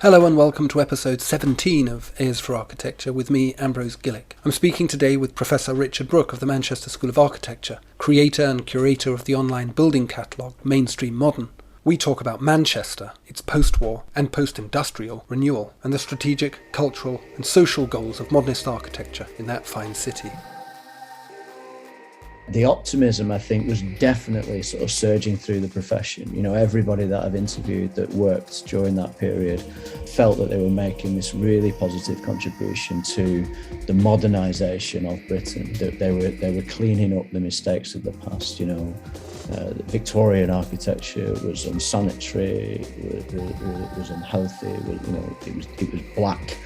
Hello and welcome to episode 17 of Ears for Architecture with me, Ambrose Gillick. I'm speaking today with Professor Richard Brook of the Manchester School of Architecture, creator and curator of the online building catalogue Mainstream Modern. We talk about Manchester, its post-war and post-industrial renewal, and the strategic, cultural and social goals of modernist architecture in that fine city. The optimism, I think, was definitely sort of surging through the profession. You know, everybody that I've interviewed that worked during that period felt that they were making this really positive contribution to the modernisation of Britain, that they were cleaning up the mistakes of the past. You know, Victorian architecture was unsanitary, was unhealthy, it was black,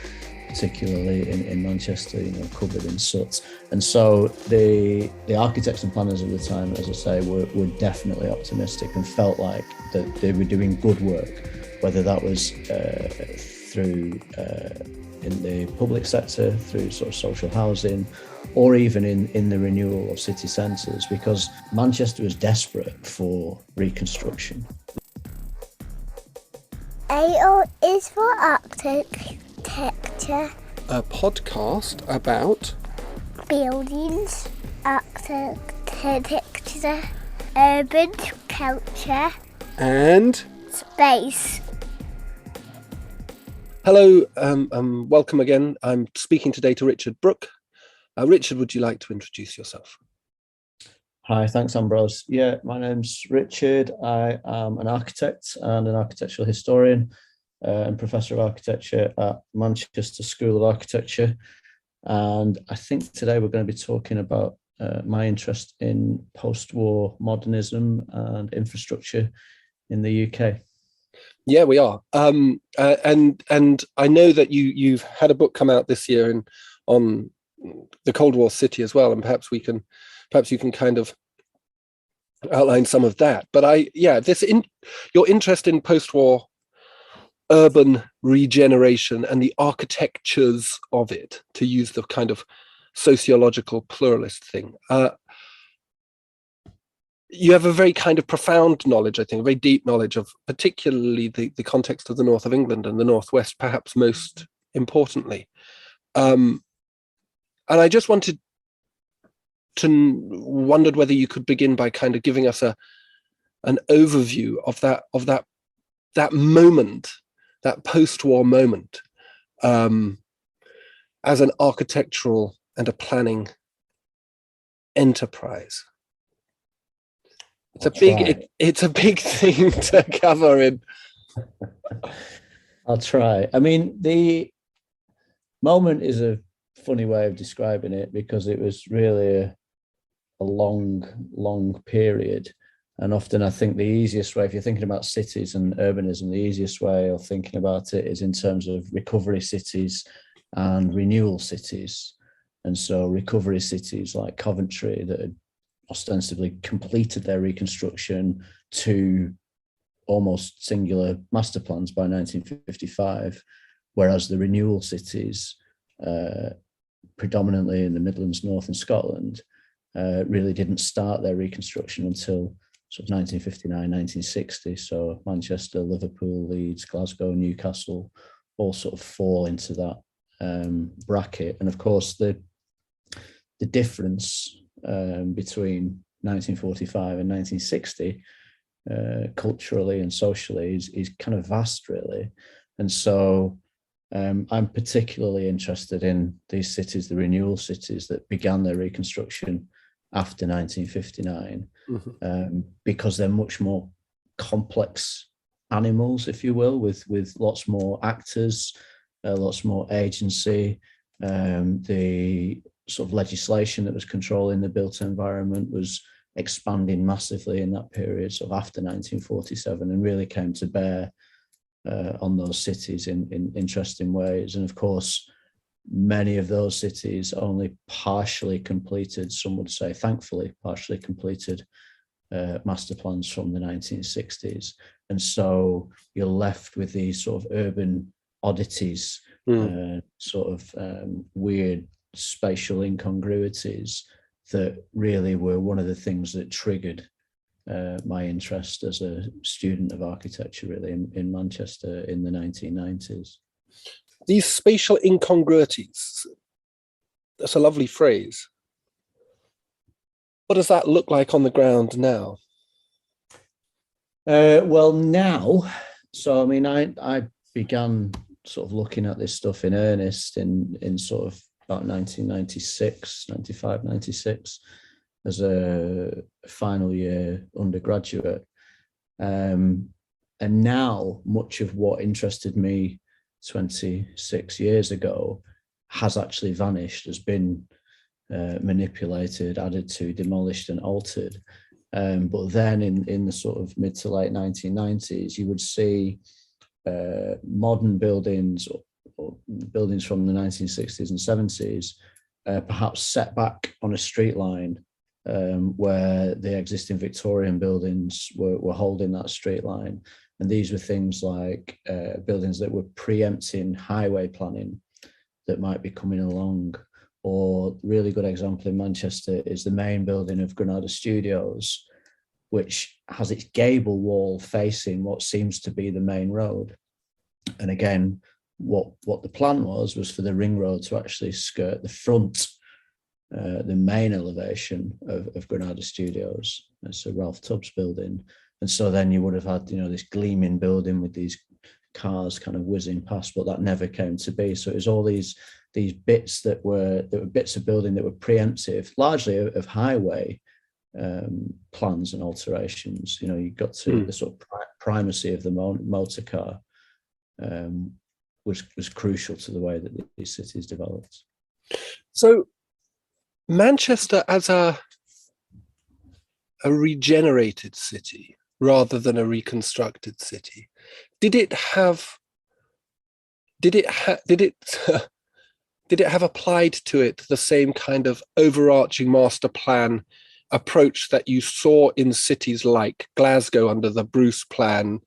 particularly in Manchester, covered in soot. And so the architects and planners of the time, as I say, were definitely optimistic and felt like that they were doing good work, whether that was through in the public sector, through sort of social housing, or even in the renewal of city centres, because Manchester was desperate for reconstruction. AO is for architecture. A podcast about Buildings, architecture, urban culture, and space. hello, welcome again. I'm speaking today to Richard Brook. Richard, would you like to introduce yourself? Hi, thanks, Ambrose. Yeah, my name's Richard. I am an architect and an architectural historian and professor of architecture at Manchester School of Architecture. And I think today we're going to be talking about my interest in post-war modernism and infrastructure in the UK. Yeah, we are. And I know that you've had a book come out this year on the Cold War city as well, and perhaps you can kind of outline some of that. But your interest in post-war urban regeneration and the architectures of it, to use the kind of sociological pluralist thing. You have a very kind of profound knowledge, I think, a very deep knowledge of particularly the context of the north of England and the northwest, perhaps most importantly. And I just wondered whether you could begin by kind of giving us an overview of that moment, that post-war moment, as an architectural and a planning enterprise. It's a big thing to cover in. I'll try. I mean, the moment is a funny way of describing it, because it was really a long period. And often I think the easiest way, if you're thinking about cities and urbanism, the easiest way of thinking about it is in terms of recovery cities and renewal cities. And so recovery cities like Coventry that had ostensibly completed their reconstruction to almost singular master plans by 1955, whereas the renewal cities, predominantly in the Midlands, North and Scotland, really didn't start their reconstruction until sort of 1959, 1960. So Manchester, Liverpool, Leeds, Glasgow, Newcastle all sort of fall into that bracket. And of course, the difference between 1945 and 1960, culturally and socially, is kind of vast, really. And so I'm particularly interested in these cities, the renewal cities that began their reconstruction after 1959, because they're much more complex animals, if you will, with lots more actors, lots more agency. The sort of legislation that was controlling the built environment was expanding massively in that period, sort of after 1947, and really came to bear on those cities in interesting ways. And of course, many of those cities only partially completed, some would say thankfully partially completed, master plans from the 1960s. And so you're left with these sort of urban oddities, weird spatial incongruities that really were one of the things that triggered my interest as a student of architecture, really, in Manchester in the 1990s. These spatial incongruities, that's a lovely phrase. What does that look like on the ground now? Well, now, so I mean, I began sort of looking at this stuff in earnest in sort of about 1996, 95, 96, as a final year undergraduate. And now much of what interested me 26 years ago has actually vanished, has been manipulated, added to, demolished and altered. But then in the sort of mid to late 1990s, you would see modern buildings or buildings from the 1960s and 70s, perhaps set back on a street line where the existing Victorian buildings were holding that straight line. And these were things like buildings that were preempting highway planning that might be coming along. Or really good example in Manchester is the main building of Granada Studios, which has its gable wall facing what seems to be the main road. And again, what the plan was for the ring road to actually skirt the front, the main elevation of Granada Studios. It's a Ralph Tubbs building. And so then you would have had, this gleaming building with these cars kind of whizzing past, but that never came to be. So it was all these bits that were bits of building that were preemptive, largely of highway plans and alterations. You got to the sort of primacy of the motor car was crucial to the way that these cities developed. So Manchester as a regenerated city rather than a reconstructed city, did it have applied to it the same kind of overarching master plan approach that you saw in cities like Glasgow under the Bruce plan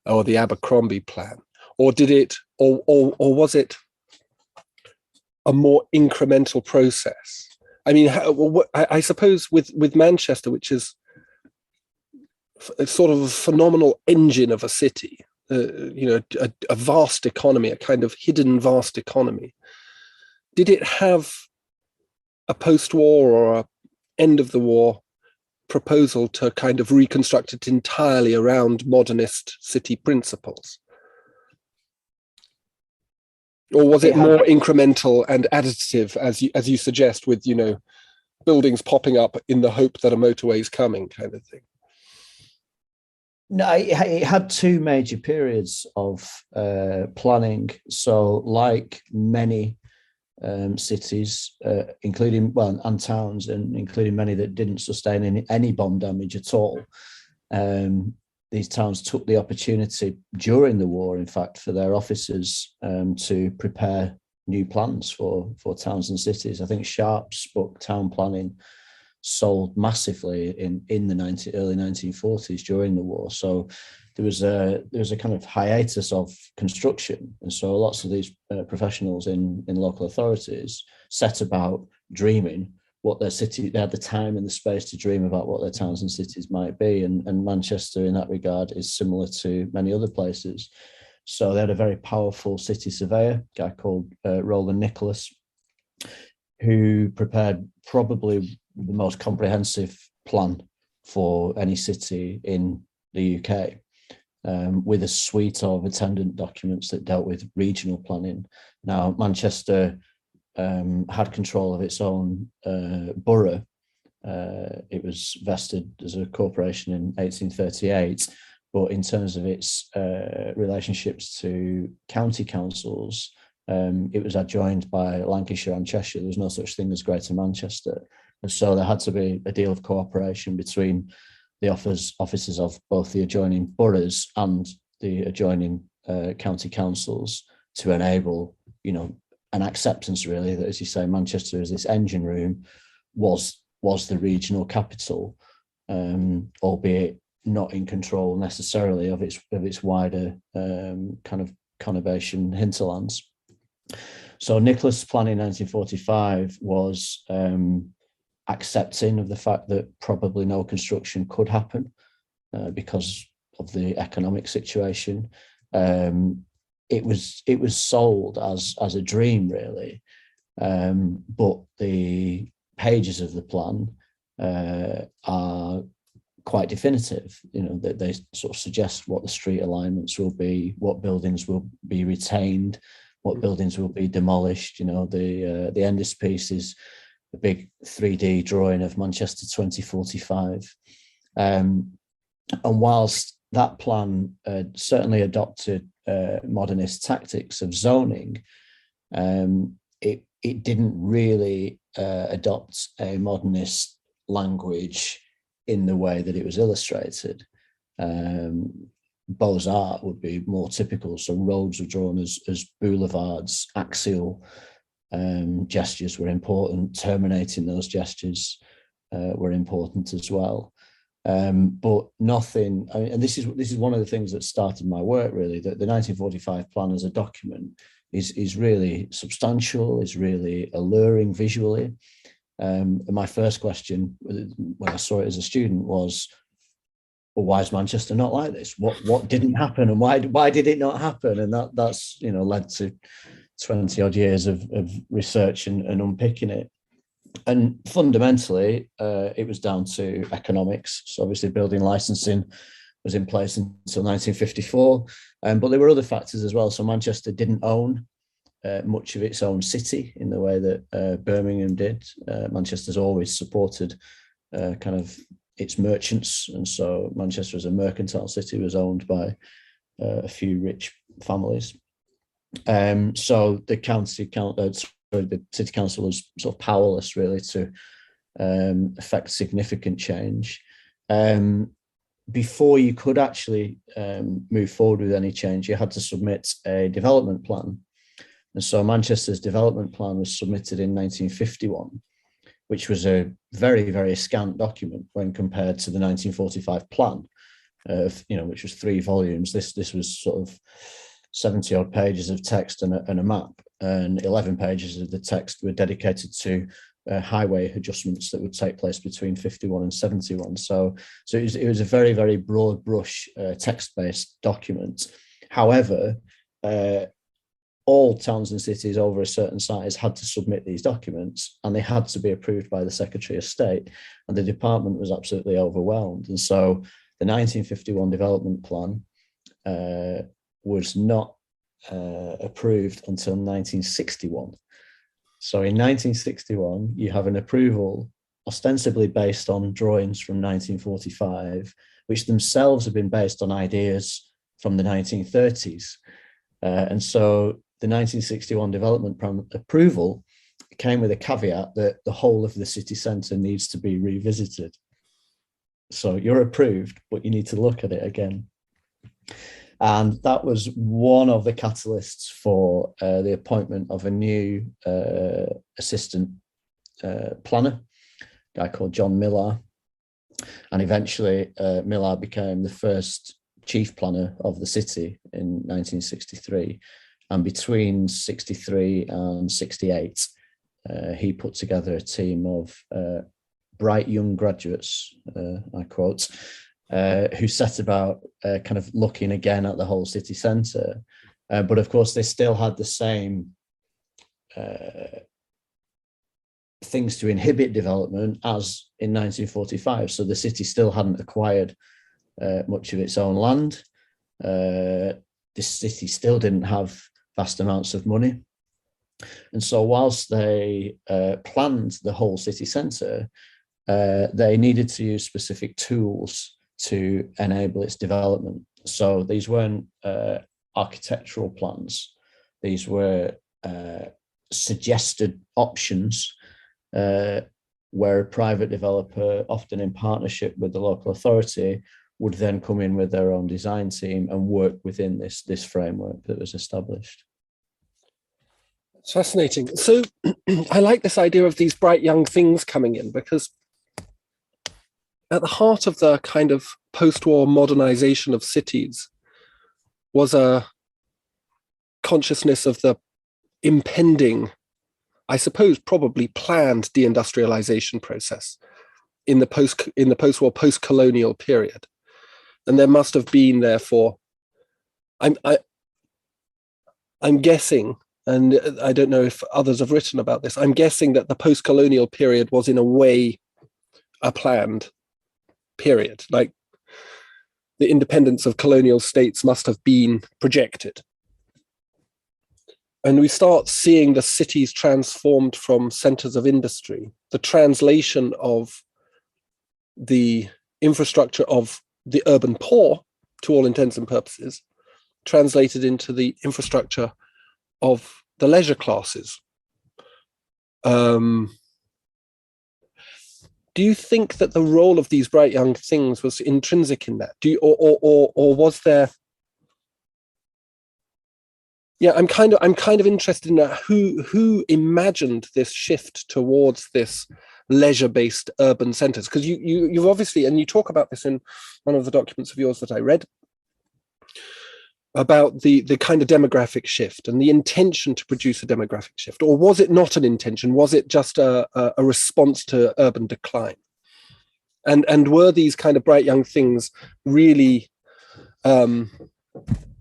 or the Abercrombie plan? Or did it, or was it a more incremental process? I mean, I suppose with Manchester, which is sort of a phenomenal engine of a city, a vast economy, a kind of hidden vast economy. Did it have a post-war or a end of the war proposal to kind of reconstruct it entirely around modernist city principles? Or was it more incremental and additive, as you suggest, with buildings popping up in the hope that a motorway is coming, kind of thing? No, it had two major periods of planning. So, like many cities, including and towns, and including many that didn't sustain any bomb damage at all, these towns took the opportunity during the war, in fact, for their officers to prepare new plans for towns and cities. I think Sharp's book, Town Planning, sold massively in the early 1940s during the war. So there was a kind of hiatus of construction. And so lots of these professionals in local authorities set about dreaming what their city, they had the time and the space to dream about what their towns and cities might be. And Manchester in that regard is similar to many other places. So they had a very powerful city surveyor, a guy called Roland Nicholas, who prepared probably the most comprehensive plan for any city in the UK, with a suite of attendant documents that dealt with regional planning. Now, Manchester had control of its own borough. It was vested as a corporation in 1838, but in terms of its relationships to county councils, it was adjoined by Lancashire and Cheshire. There was no such thing as Greater Manchester. And so there had to be a deal of cooperation between the offices of both the adjoining boroughs and the adjoining county councils to enable, an acceptance, really, that, as you say, Manchester as this engine room was the regional capital, albeit not in control necessarily of its wider kind of conurbation hinterlands. So Nicholas' plan in 1945 was accepting of the fact that probably no construction could happen because of the economic situation. It was sold as a dream, really, but the pages of the plan are quite definitive. They sort of suggest what the street alignments will be, what buildings will be retained, what buildings will be demolished. The endispiece is a big 3D drawing of Manchester 2045. And whilst that plan certainly adopted modernist tactics of zoning, it didn't really adopt a modernist language in the way that it was illustrated. Beaux-Arts would be more typical. So roads were drawn as boulevards, axial gestures were important, terminating those gestures were important as well. But nothing, and this is one of the things that started my work, really, that the 1945 plan as a document is really substantial, is really alluring visually. And my first question when I saw it as a student was, well, why is Manchester not like this? What didn't happen, and why did it not happen? And that's led to 20 odd years of research and unpicking it. And fundamentally, it was down to economics. So obviously building licensing was in place until 1954, but there were other factors as well. So Manchester didn't own much of its own city in the way that Birmingham did. Manchester's always supported kind of its merchants, and so Manchester as a mercantile city was owned by a few rich families. So the city council was sort of powerless, really, to affect significant change. Before you could actually move forward with any change, you had to submit a development plan. And so Manchester's development plan was submitted in 1951, which was a very, very scant document when compared to the 1945 plan, which was 3 volumes. This was sort of 70 odd pages of text and a map, and 11 pages of the text were dedicated to highway adjustments that would take place between 51 and 71. So it was a very, very broad brush text-based document. However, all towns and cities over a certain size had to submit these documents, and they had to be approved by the Secretary of State, and the department was absolutely overwhelmed. And so the 1951 development plan was not approved until 1961. So in 1961, you have an approval ostensibly based on drawings from 1945, which themselves have been based on ideas from the 1930s. And so the 1961 development plan approval came with a caveat that the whole of the city centre needs to be revisited. So you're approved, but you need to look at it again. And that was one of the catalysts for the appointment of a new assistant planner, a guy called John Millar. And eventually Millar became the first chief planner of the city in 1963. And between 63 and 68, he put together a team of bright young graduates, I quote, who set about kind of looking again at the whole city centre. But of course, they still had the same things to inhibit development as in 1945. So the city still hadn't acquired much of its own land. The city still didn't have vast amounts of money. And so whilst they planned the whole city centre, they needed to use specific tools to enable its development. So these weren't architectural plans. These were suggested options where a private developer, often in partnership with the local authority, would then come in with their own design team and work within this framework that was established. It's fascinating. So I like this idea of these bright young things coming in, because at the heart of the kind of post-war modernization of cities was a consciousness of the impending, I suppose probably planned, deindustrialization process in the post-war, post-colonial period. And there must have been, therefore, I'm guessing, and I don't know if others have written about this, I'm guessing that the post-colonial period was in a way a planned period. Like the independence of colonial states must have been projected. And we start seeing the cities transformed from centers of industry, the translation of the infrastructure of the urban poor, to all intents and purposes, translated into the infrastructure of the leisure classes. Do you think that the role of these bright young things was intrinsic in that? Do you, or was there? Yeah, I'm kind of interested in who imagined this shift towards this leisure-based urban centers, because you've obviously, and you talk about this in one of the documents of yours that I read, about the kind of demographic shift and the intention to produce a demographic shift. Or was it not an intention? Was it just a response to urban decline? And were these kind of bright young things really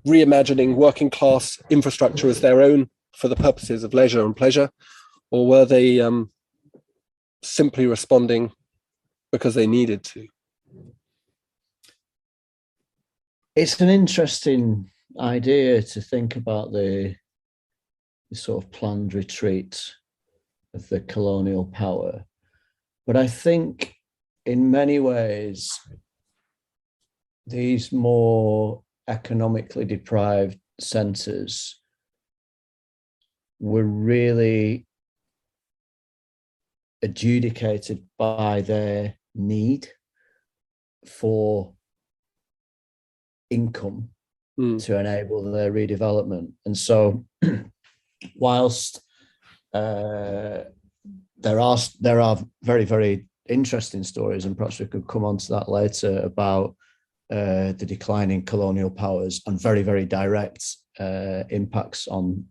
reimagining working class infrastructure as their own for the purposes of leisure and pleasure? Or were they simply responding because they needed to? It's an interesting idea to think about the sort of planned retreat of the colonial power. But I think in many ways, these more economically deprived centres were really adjudicated by their need for income to enable their redevelopment. And so whilst there are very, very interesting stories, and perhaps we could come on to that later, about the declining colonial powers and very, very direct impacts on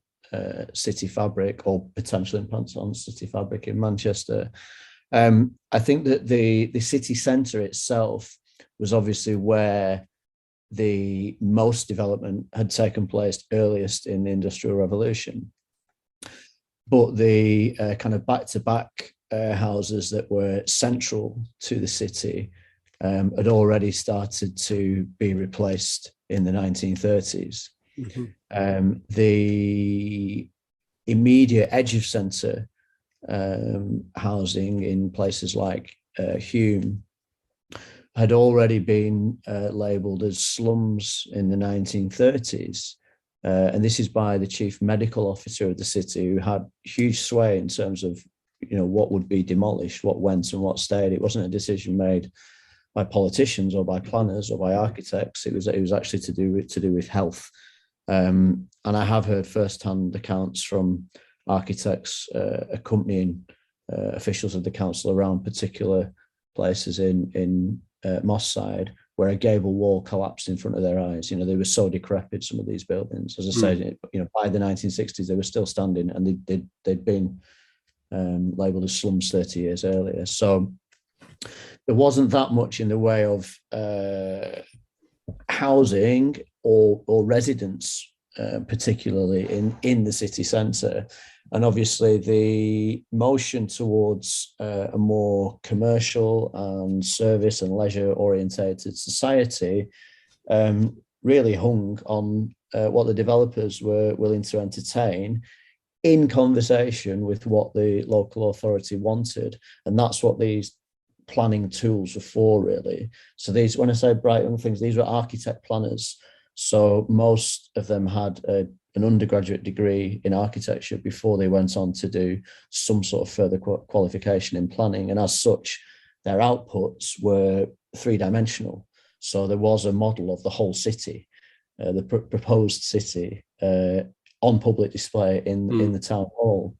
city fabric, or potential impacts on city fabric in Manchester. I think that the city centre itself was obviously where the most development had taken place earliest in the Industrial Revolution. But the kind of back-to-back houses that were central to the city had already started to be replaced in the 1930s. Mm-hmm. The immediate edge of centre housing in places like Hume had already been labelled as slums in the 1930s. And this is by the chief medical officer of the city, who had huge sway in terms of, what would be demolished, what went and what stayed. It wasn't a decision made by politicians or by planners or by architects. It was actually to do with health. And I have heard firsthand accounts from architects accompanying officials of the council around particular places in Moss Side, where a gable wall collapsed in front of their eyes. They were so decrepit, some of these buildings. As I said, by the 1960s, they were still standing, and they'd been labelled as slums 30 years earlier. So there wasn't that much in the way of housing or residence, particularly in the city centre. And obviously the motion towards a more commercial and service and leisure orientated society really hung on what the developers were willing to entertain in conversation with what the local authority wanted. And that's what these planning tools were for, really. So these, when I say bright young things, these were architect planners. So most of them had an undergraduate degree in architecture before they went on to do some sort of further qualification in planning. And as such, their outputs were three-dimensional. So there was a model of the whole city, the proposed city, on public display in the town hall.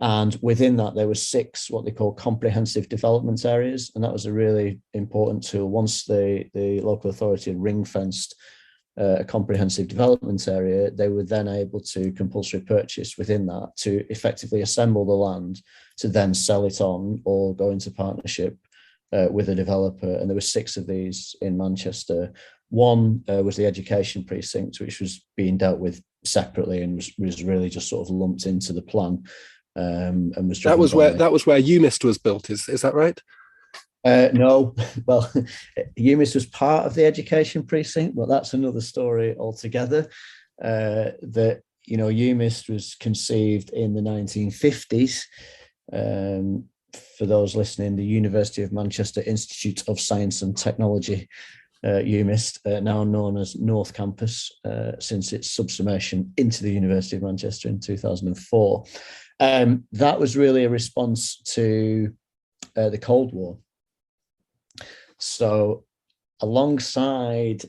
And within that, there were 6 what they call comprehensive development areas. And that was a really important tool. Once the local authority had ring-fenced a comprehensive development area, they were then able to compulsory purchase within that to effectively assemble the land to then sell it on or go into partnership with a developer, and there were 6 of these in Manchester. One was the education precinct, which was being dealt with separately and was really just sort of lumped into the plan, and was that was where UMIST was built. Is that right? No, well, UMIST was part of the education precinct, but that's another story altogether. That UMIST was conceived in the 1950s. For those listening, the University of Manchester Institute of Science and Technology, UMIST, now known as North Campus, since its subsumation into the University of Manchester in 2004. That was really a response to the Cold War. So alongside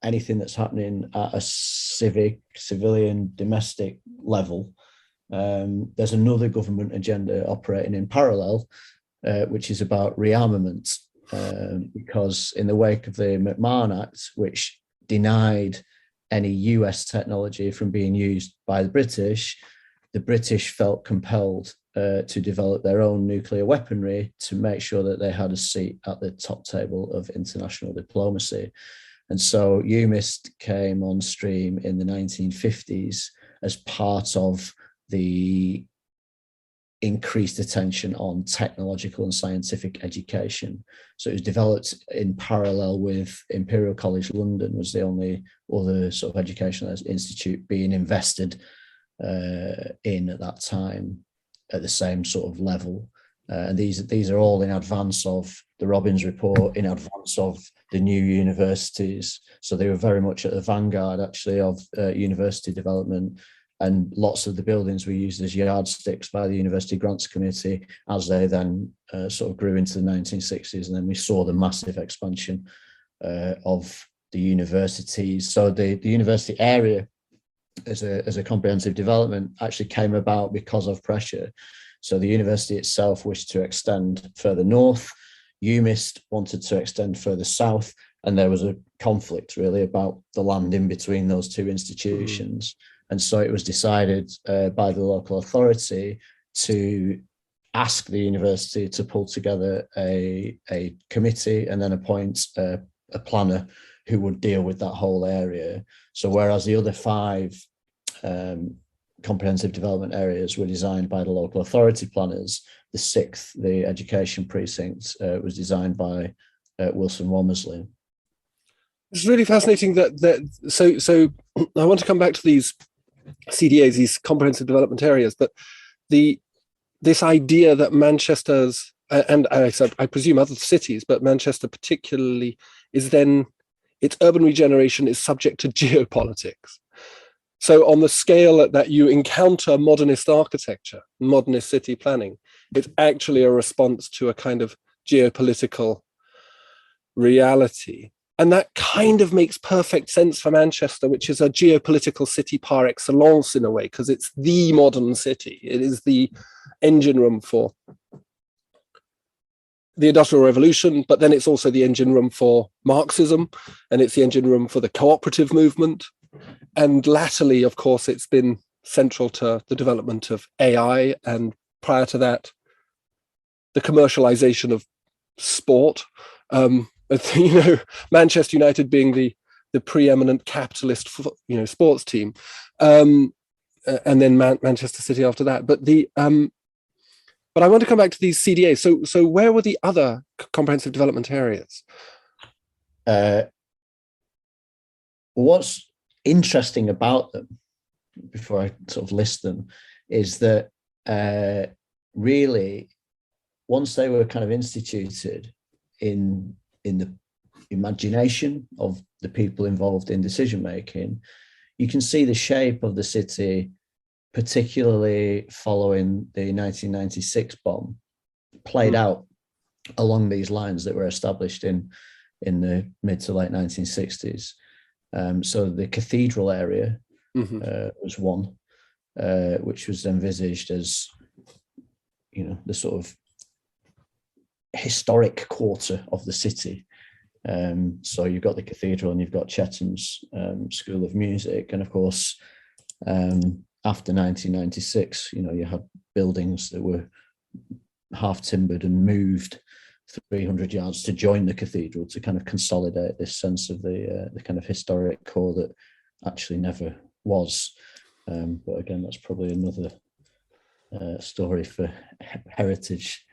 anything that's happening at a civilian, domestic level, there's another government agenda operating in parallel, which is about rearmament, because in the wake of the McMahon Act, which denied any US technology from being used by the British felt compelled to develop their own nuclear weaponry to make sure that they had a seat at the top table of international diplomacy. And so UMIST came on stream in the 1950s as part of the increased attention on technological and scientific education. So it was developed in parallel with Imperial College London, was the only other sort of educational institute being invested in at that time at the same sort of level. And these are all in advance of the Robbins report, in advance of the new universities. So they were very much at the vanguard, actually, of university development. And lots of the buildings were used as yardsticks by the University Grants Committee as they then sort of grew into the 1960s. And then we saw the massive expansion of the universities. So the university area as a comprehensive development actually came about because of pressure. So the university itself wished to extend further north. UMIST wanted to extend further south. And there was a conflict really about the land in between those two institutions. And so it was decided by the local authority to ask the university to pull together a committee and then appoint a planner who would deal with that whole area. So whereas the other 5 comprehensive development areas were designed by the local authority planners, the 6th, the education precinct, was designed by Wilson Womersley. It's really fascinating so I want to come back to these CDAs, these comprehensive development areas, but this idea that Manchester's, and I presume other cities, but Manchester particularly, is then its urban regeneration is subject to geopolitics. So on the scale that you encounter modernist architecture, modernist city planning, it's actually a response to a kind of geopolitical reality. And that kind of makes perfect sense for Manchester, which is a geopolitical city par excellence in a way, because it's the modern city. It is the engine room for the Industrial Revolution, but then it's also the engine room for Marxism, and it's the engine room for the cooperative movement. And latterly, of course, it's been central to the development of AI, and prior to that, the commercialization of sport. Manchester United being the preeminent capitalist, sports team, and then Manchester City after that. But I want to come back to these CDAs. So where were the other comprehensive development areas? What's interesting about them, before I sort of list them, is that really, once they were kind of instituted in the imagination of the people involved in decision making, you can see the shape of the city, particularly following the 1996 bomb, played out along these lines that were established in the mid to late 1960s. So the cathedral area was one, which was envisaged as, the sort of historic quarter of the city. So you've got the cathedral and you've got Chetham's School of Music. And of course, after 1996, you had buildings that were half timbered and moved 300 yards to join the cathedral, to kind of consolidate this sense of the kind of historic core that actually never was. But again, that's probably another story for heritage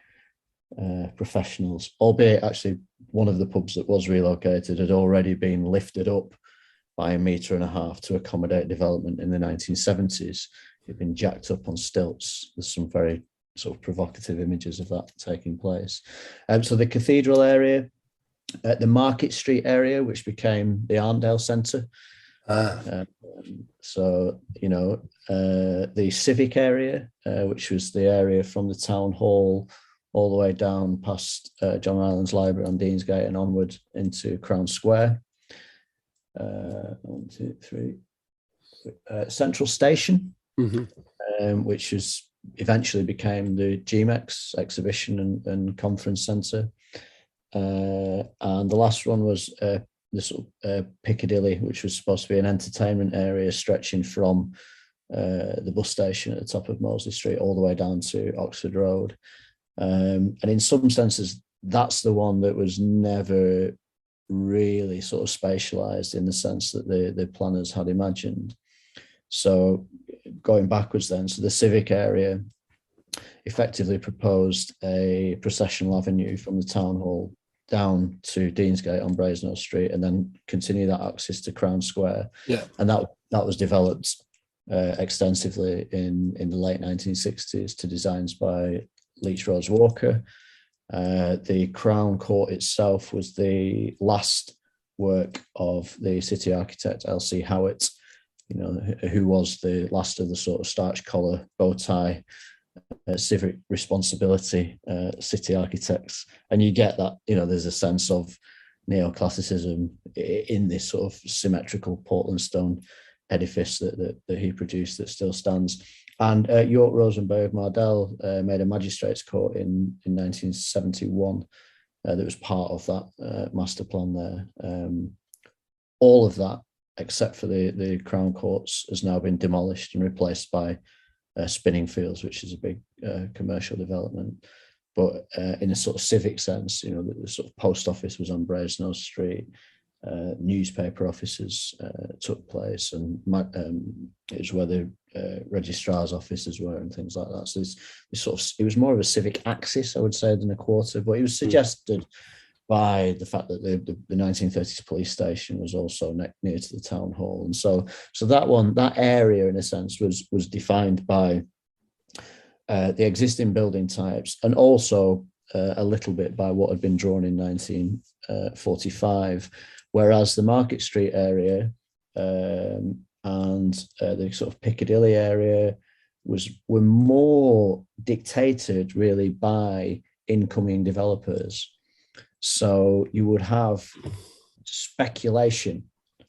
professionals, albeit actually one of the pubs that was relocated had already been lifted up by 1.5 meters to accommodate development in the 1970s. It'd been jacked up on stilts. There's some very sort of provocative images of that taking place. So the cathedral area, the Market Street area, which became the Arndale Centre. So, you know, the civic area, which was the area from the town hall all the way down past John Rylands Library on Deansgate and onward into Crown Square. 1, 2, 3. Central Station, which was eventually became the GMEX exhibition and conference centre. And the last one was this Piccadilly, which was supposed to be an entertainment area stretching from the bus station at the top of Mosley Street all the way down to Oxford Road. And in some senses, that's the one that was never really sort of spatialized in the sense that the planners had imagined. So going backwards then, so the civic area effectively proposed a processional avenue from the town hall down to Deansgate on Brasenose Street, and then continue that axis to Crown Square. Yeah, and that was developed extensively in the late 1960s to designs by Leach Rose Walker. The Crown Court itself was the last work of the city architect L.C. Howitt, you know, who was the last of the sort of starch collar, bow tie, civic responsibility city architects. And you get that, you know, there's a sense of neoclassicism in this sort of symmetrical Portland stone edifice that he produced that still stands. And York Rosenberg Mardell made a magistrates court in 1971 that was part of that master plan there. All of that, except for the Crown Courts, has now been demolished and replaced by Spinning Fields, which is a big commercial development. But in a sort of civic sense, you know, the sort of post office was on Brasenose Street. Newspaper offices took place, and it was where the registrar's offices were and things like that. So this sort of, it was more of a civic axis, I would say, than a quarter. But it was suggested by the fact that the 1930s police station was also near to the town hall, and so that area, in a sense, was defined by the existing building types, and also a little bit by what had been drawn in 1945. Whereas the Market Street area and the sort of Piccadilly area were more dictated really by incoming developers. So you would have speculation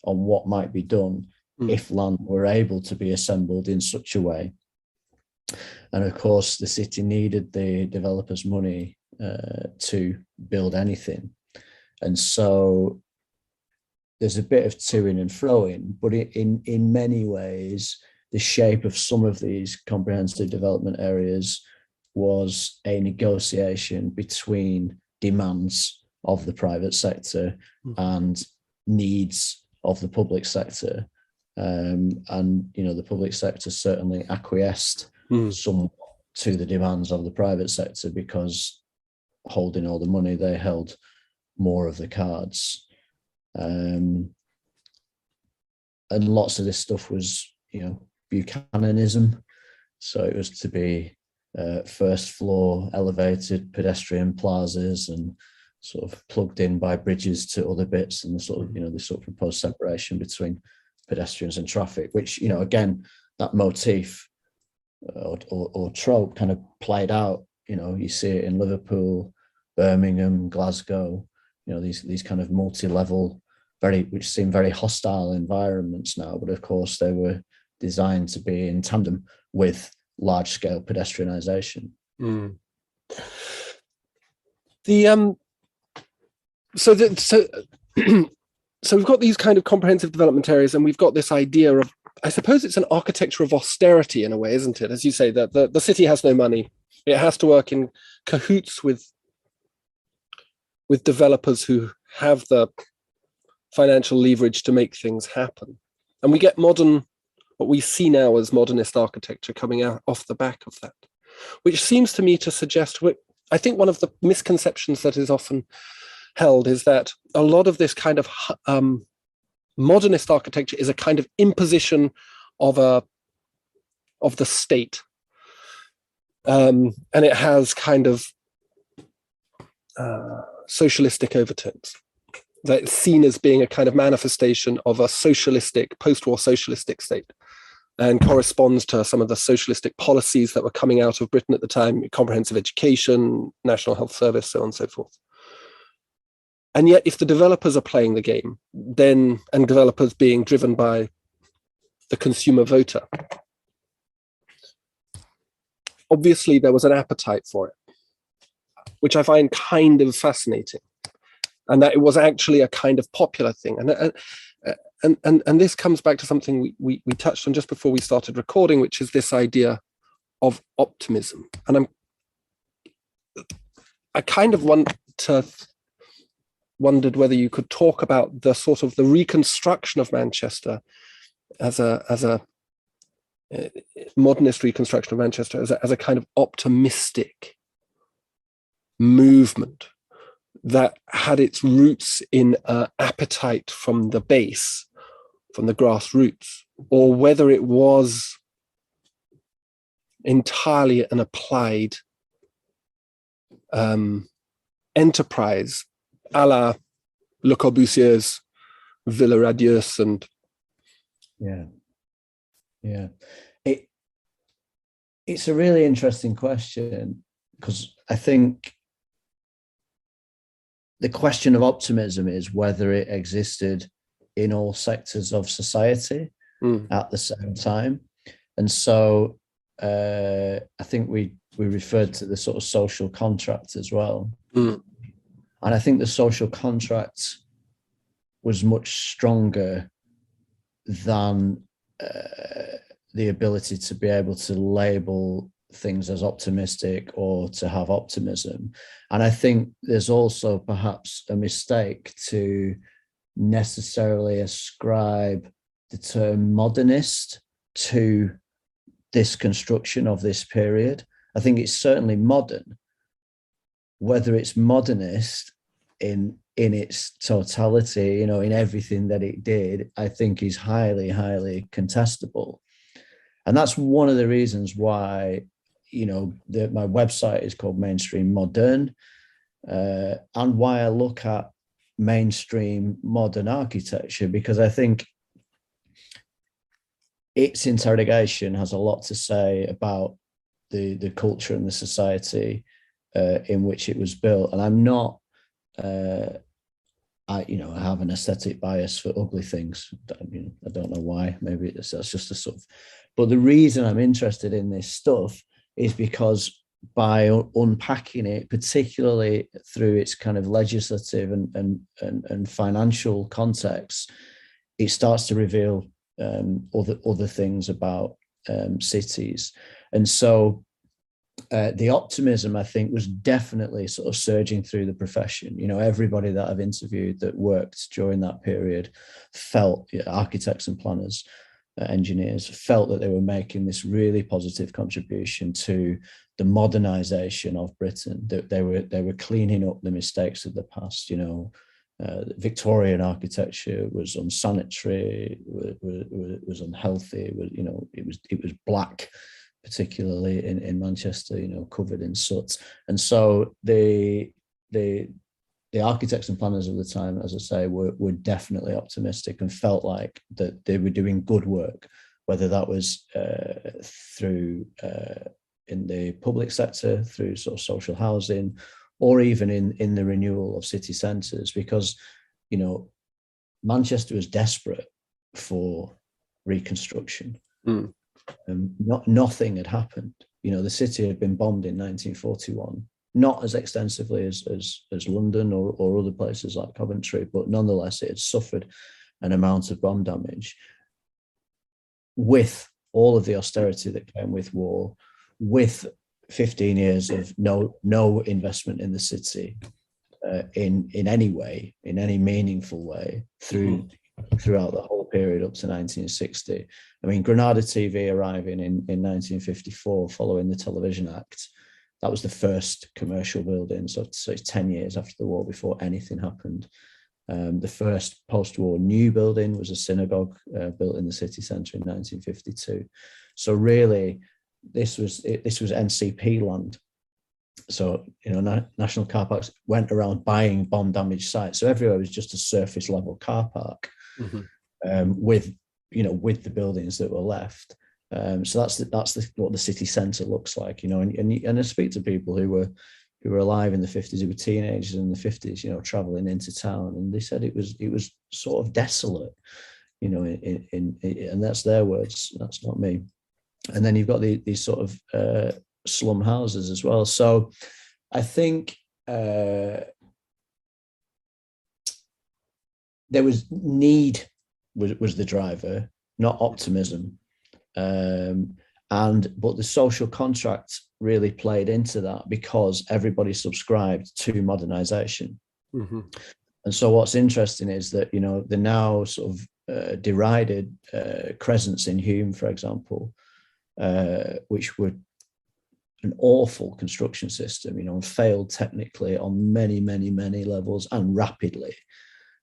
on what might be done if land were able to be assembled in such a way. And of course, the city needed the developers' money to build anything. And so there's a bit of to-ing and fro-ing, but in many ways, the shape of some of these comprehensive development areas was a negotiation between demands of the private sector and needs of the public sector. And, you know, the public sector certainly acquiesced somewhat to the demands of the private sector, because holding all the money, they held more of the cards. And lots of this stuff was, you know, Buchananism. So it was to be first floor elevated pedestrian plazas and sort of plugged in by bridges to other bits, and the sort of, you know, the sort of proposed separation between pedestrians and traffic, which, you know, again, that motif or trope kind of played out. You know, you see it in Liverpool, Birmingham, Glasgow, you know, these kind of multi-level, which seem very hostile environments now, but of course they were designed to be in tandem with large-scale pedestrianisation. So we've got these kind of comprehensive development areas, and we've got this idea of, I suppose it's an architecture of austerity in a way, isn't it? As you say, that the city has no money. It has to work in cahoots with with developers who have the financial leverage to make things happen. And we get what we see now as modernist architecture coming out off the back of that, which seems to me to suggest, I think one of the misconceptions that is often held is that a lot of this kind of modernist architecture is a kind of imposition of the state. And it has kind of socialistic overtones. That it's seen as being a kind of manifestation of a socialistic, post-war socialistic state, and corresponds to some of the socialistic policies that were coming out of Britain at the time: comprehensive education, national health service, so on and so forth. And yet, if the developers are playing the game, then, and developers being driven by the consumer voter, obviously there was an appetite for it, which I find kind of fascinating. And that it was actually a kind of popular thing. And this comes back to something we touched on just before we started recording, which is this idea of optimism. And I kind of wondered whether you could talk about the sort of the reconstruction of Manchester as a modernist reconstruction of Manchester as a kind of optimistic movement that had its roots in appetite from the base, from the grassroots, or whether it was entirely an applied enterprise, a la Le Corbusier's Villa Radieuse and It's a really interesting question, because I think the question of optimism is whether it existed in all sectors of society at the same time. And so I think we referred to the sort of social contract as well. And I think the social contract was much stronger than the ability to be able to label things as optimistic or to have optimism. And I think there's also perhaps a mistake to necessarily ascribe the term modernist to this construction of this period. I think it's certainly modern. Whether it's modernist in its totality, in everything that it did, I think is highly, highly contestable. And that's one of the reasons why my website is called Mainstream Modern, and why I look at mainstream modern architecture, because I think its interrogation has a lot to say about the culture and the society in which it was built. And I'm not, I have an aesthetic bias for ugly things. I don't know why. Maybe that's just a sort of. But the reason I'm interested in this stuff is because by unpacking it, particularly through its kind of legislative and financial context, it starts to reveal other things about cities. And so the optimism, I think, was definitely sort of surging through the profession. Everybody that I've interviewed that worked during that period felt, architects and planners, engineers, felt that they were making this really positive contribution to the modernization of Britain, that they were cleaning up the mistakes of the past. Victorian architecture was unsanitary, was unhealthy. It was black, particularly in Manchester, covered in soot. And so the architects and planners of the time, as I say, were definitely optimistic and felt like that they were doing good work, whether that was through in the public sector, through sort of social housing, or even in the renewal of city centres, because Manchester was desperate for reconstruction. Nothing had happened. The city had been bombed in 1941. Not as extensively as London or other places like Coventry, but nonetheless, it had suffered an amount of bomb damage. With all of the austerity that came with war, with 15 years of no investment in the city, in any way, in any meaningful way, throughout the whole period up to 1960. I mean, Granada TV arriving in 1954 following the Television Act, that was the first commercial building. So it's 10 years after the war before anything happened. The first post-war new building was a synagogue built in the city centre in 1952. So really, this was NCP land. So, national car parks went around buying bomb damaged sites. So everywhere was just a surface level car park with the buildings that were left. So that's what the city centre looks like, and I speak to people who were alive in the 50s, who were teenagers in the 50s, traveling into town, and they said it was sort of desolate, and that's their words, that's not me. And then you've got these sort of slum houses as well. So I think there was need was the driver, not optimism. But the social contract really played into that because everybody subscribed to modernization. And so what's interesting is that, the now sort of derided Crescents in Hume, for example, which were an awful construction system, and failed technically on many, many, many levels and rapidly.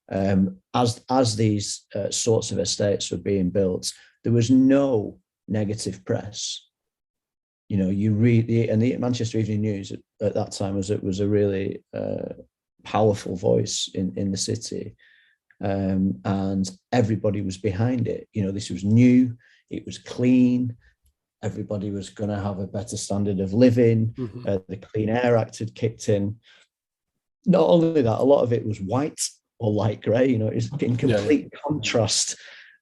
As these sorts of estates were being built, there was no negative press. You read the Manchester Evening News at that time was a really powerful voice in the city, and everybody was behind it. This was new, it was clean. Everybody was going to have a better standard of living. The Clean Air Act had kicked in. Not only that, a lot of it was white or light grey. It's in complete contrast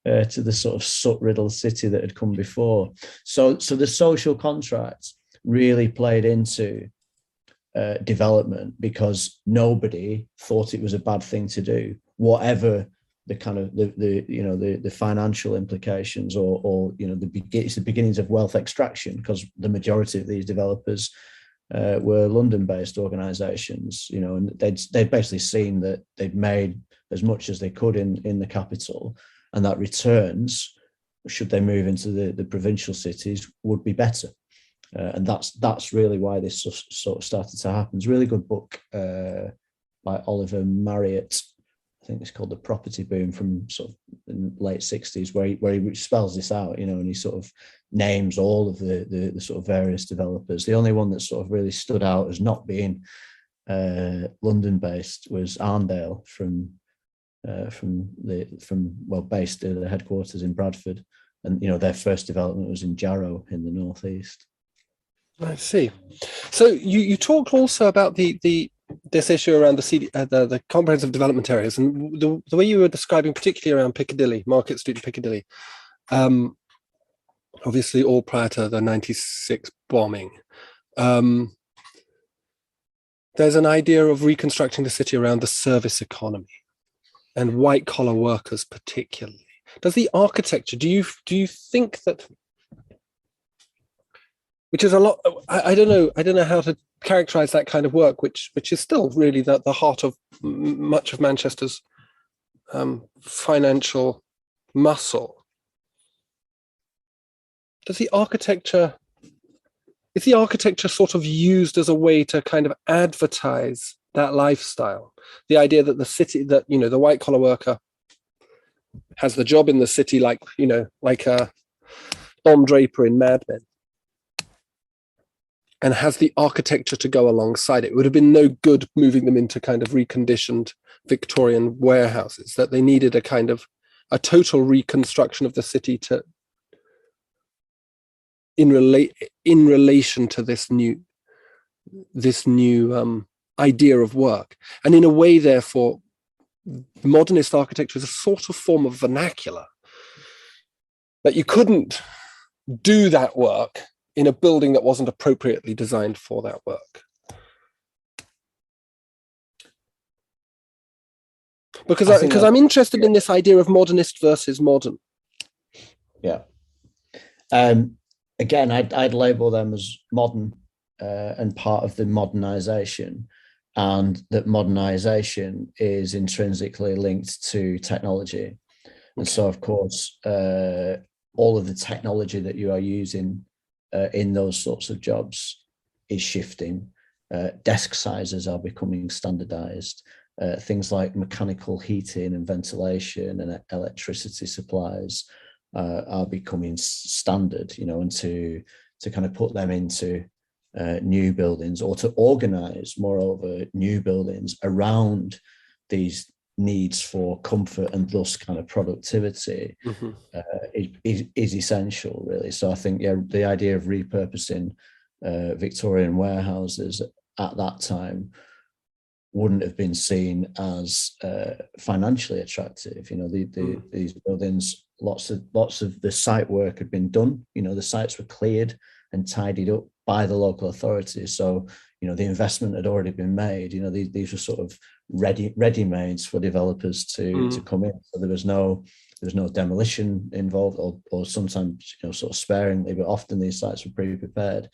to the sort of soot-riddled city that had come before. So the social contract really played into development because nobody thought it was a bad thing to do, whatever the kind of the financial implications or it's the beginnings of wealth extraction, because the majority of these developers were London-based organisations, and they'd basically seen that they'd made as much as they could in the capital, and that returns, should they move into the provincial cities, would be better. And that's really why this sort of started to happen. It's a really good book by Oliver Marriott. I think it's called The Property Boom, from sort of the late 60s, where he spells this out, and he sort of names all of the sort of various developers. The only one that sort of really stood out as not being London-based was Arndale based at the headquarters in Bradford, and their first development was in Jarrow in the northeast. I see. So you talked also about this issue around the comprehensive development areas, and the way you were describing, particularly around Piccadilly, Market Street, Piccadilly. Obviously, all prior to the '96 bombing. There's an idea of reconstructing the city around the service economy and white collar workers, particularly. Does the architecture? Do you think that? Which is a lot. I don't know how to characterize that kind of work, which is still really the heart of much of Manchester's financial muscle. Is the architecture sort of used as a way to kind of advertise that lifestyle? The idea that the city, that the white collar worker has the job in the city, like a Don Draper in Mad Men, and has the architecture to go alongside it. It would have been no good moving them into kind of reconditioned Victorian warehouses, that they needed a kind of a total reconstruction of the city in relation to this new idea of work. And in a way, therefore, modernist architecture is a sort of form of vernacular, that you couldn't do that work in a building that wasn't appropriately designed for that work. Because I'm interested in this idea of modernist versus modern. Yeah. Again, I'd label them as modern and part of the modernization. and that modernisation is intrinsically linked to technology. And so, of course, all of the technology that you are using in those sorts of jobs is shifting. Desk sizes are becoming standardized. Things like mechanical heating and ventilation and electricity supplies are becoming standard, and to kind of put them into new buildings, or to organize, moreover, new buildings around these needs for comfort and thus kind of productivity is essential, really. So I think, the idea of repurposing Victorian warehouses at that time wouldn't have been seen as financially attractive. These buildings, lots of the site work had been done. The sites were cleared and tidied up by the local authorities. So, the investment had already been made. These were sort of ready-mades for developers to come in. So there was no demolition involved, or sometimes, sort of sparingly, but often these sites were pre-prepared.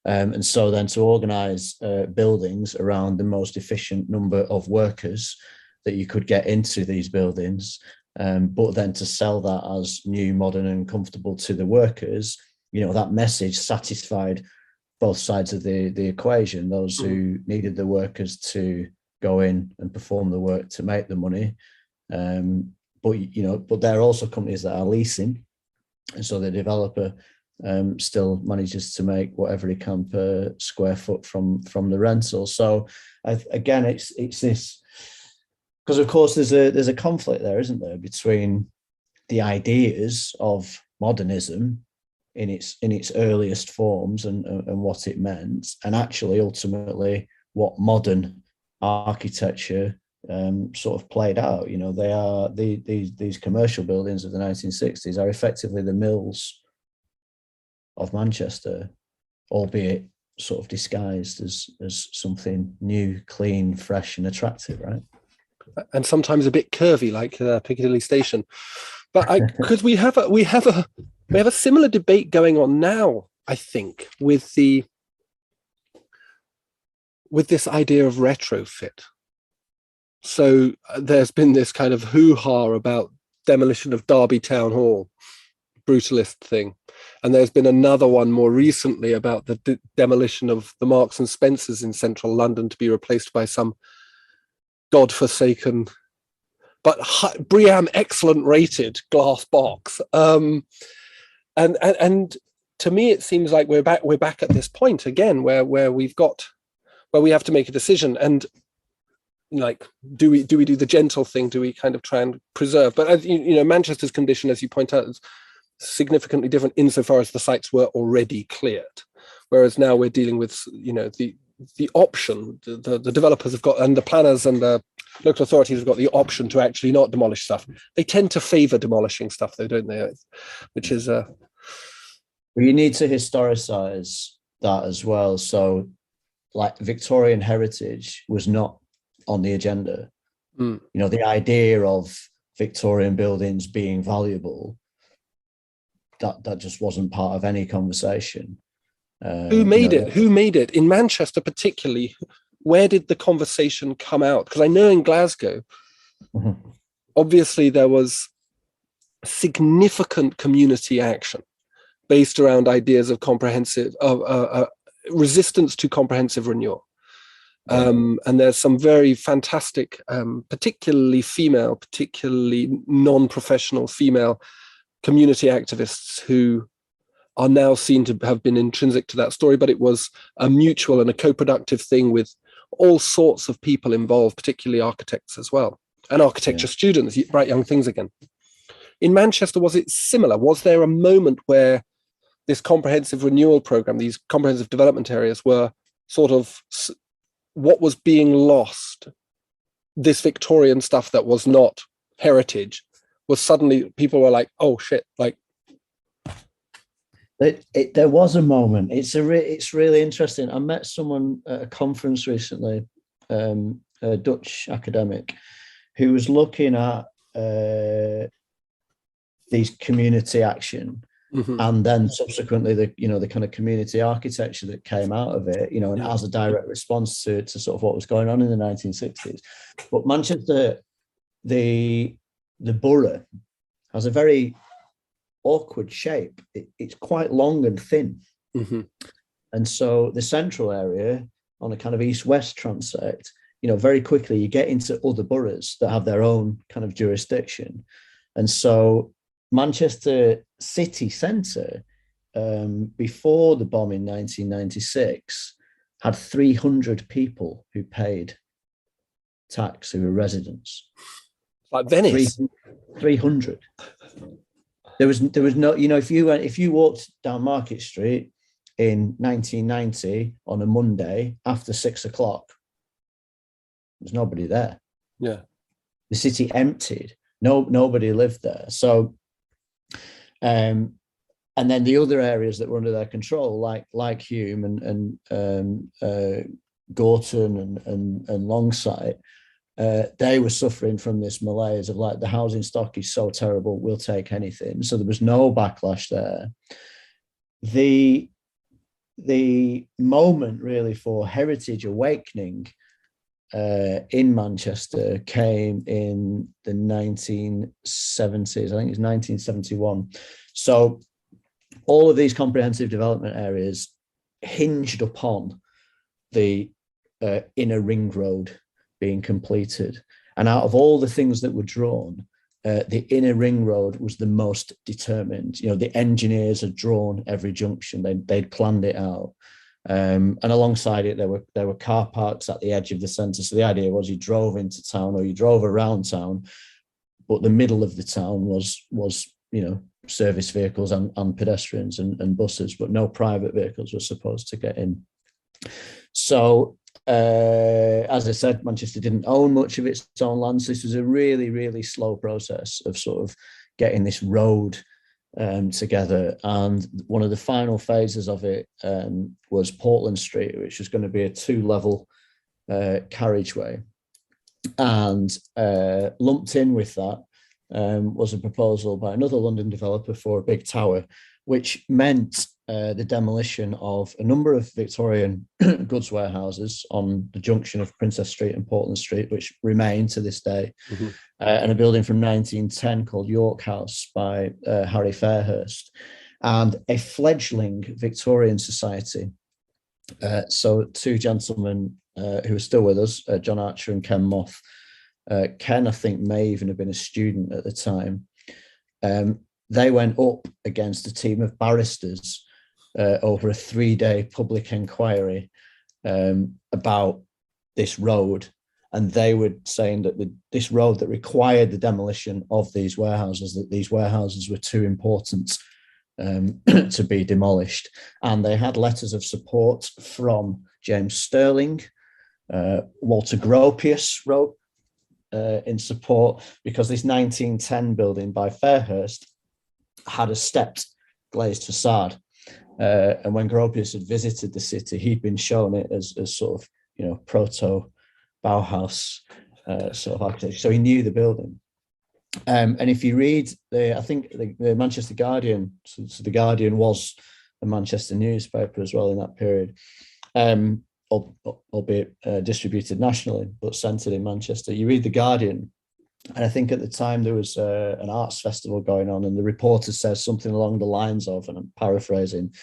And so then to organise buildings around the most efficient number of workers that you could get into these buildings, but then to sell that as new, modern and comfortable to the workers, that message satisfied both sides of the equation, those who needed the workers to go in and perform the work to make the money. But there are also companies that are leasing. And so the developer still manages to make whatever he can per square foot from the rental. So again, it's this, because of course there's a conflict there, isn't there, between the ideas of modernism in its earliest forms and what it meant, and actually ultimately what modern architecture sort of played out. They are these commercial buildings of the 1960s are effectively the mills of Manchester, albeit sort of disguised as something new, clean, fresh, and attractive, right? And sometimes a bit curvy, like Piccadilly Station. But because we have a similar debate going on now, I think, with this idea of retrofit. So there's been this kind of hoo-ha about demolition of Derby Town Hall, brutalist thing. And there's been another one more recently about the demolition of the Marks and Spencers in central London to be replaced by some godforsaken but BREEAM excellent rated glass box. And to me, it seems like we're back at this point again where we have to make a decision. And like, do we do the gentle thing? Do we kind of try and preserve? But as Manchester's condition, as you point out, is significantly different insofar as the sites were already cleared, whereas now we're dealing with the option. The developers have got, and the planners and the local authorities have got the option to actually not demolish stuff. They tend to favour demolishing stuff, though, don't they? Which is well, you need to historicise that as well. So, like, Victorian heritage was not on the agenda. The idea of Victorian buildings being valuable, that just wasn't part of any conversation. Who made it? Who made it? In Manchester particularly, where did the conversation come out? Because I know in Glasgow, obviously there was significant community action based around ideas of comprehensive, resistance to comprehensive renewal. And there's some very fantastic, particularly female, particularly non-professional female community activists who are now seen to have been intrinsic to that story, but it was a mutual and a co-productive thing with all sorts of people involved, particularly architects as well, and architecture students, bright young things again. In Manchester, was it similar? Was there a moment where this comprehensive renewal program, these comprehensive development areas, were sort of what was being lost? This Victorian stuff that was not heritage was suddenly, people were like, oh shit, like, there was a moment. It's really interesting. I met someone at a conference recently, a Dutch academic, who was looking at these community action And then subsequently the kind of community architecture that came out of it, and as a direct response to sort of what was going on in the 1960s. But Manchester, the borough, has a very awkward shape. It's quite long and thin. And so the central area on a kind of east-west transect, very quickly you get into other boroughs that have their own kind of jurisdiction. And so Manchester city centre, before the bomb in 1996, had 300 people who paid tax, who were residents. Like Venice. 300. There was no, if you walked down Market Street in 1990 on a Monday after 6 o'clock, there's nobody there. Yeah. The city emptied. Nobody lived there. So, and then the other areas that were under their control, like Hume and Gorton and Longsight, they were suffering from this malaise of like, the housing stock is so terrible, we'll take anything. So there was no backlash there. The moment really for heritage awakening in Manchester came in the 1970s. I think it's 1971. So all of these comprehensive development areas hinged upon the inner ring road being completed. And out of all the things that were drawn, the inner ring road was the most determined. The engineers had drawn every junction. They'd planned it out. And alongside it, there were car parks at the edge of the centre. So the idea was you drove into town or you drove around town, but the middle of the town was service vehicles and pedestrians and buses, but no private vehicles were supposed to get in. So as I said, Manchester didn't own much of its own land. So this was a really, really slow process of sort of getting this road together. And one of the final phases of it was Portland Street, which was going to be a 2-level carriageway. And lumped in with that was a proposal by another London developer for a big tower, which meant the demolition of a number of Victorian goods warehouses on the junction of Princess Street and Portland Street, which remain to this day, and a building from 1910 called York House by Harry Fairhurst, and a fledgling Victorian society. So two gentlemen who are still with us, John Archer and Ken Moth. Ken, I think, may even have been a student at the time. They went up against a team of barristers over a 3-day public inquiry about this road. And they were saying that this road that required the demolition of these warehouses, that these warehouses were too important to be demolished. And they had letters of support from James Stirling. Walter Gropius wrote in support, because this 1910 building by Fairhurst had a stepped glazed facade. And when Gropius had visited the city, he'd been shown it as sort of, proto Bauhaus sort of architecture. So he knew the building. And if you read I think the Manchester Guardian, so the Guardian was a Manchester newspaper as well in that period, albeit distributed nationally, but centred in Manchester. You read the Guardian, and I think at the time there was an arts festival going on, and the reporter says something along the lines of, and I'm paraphrasing,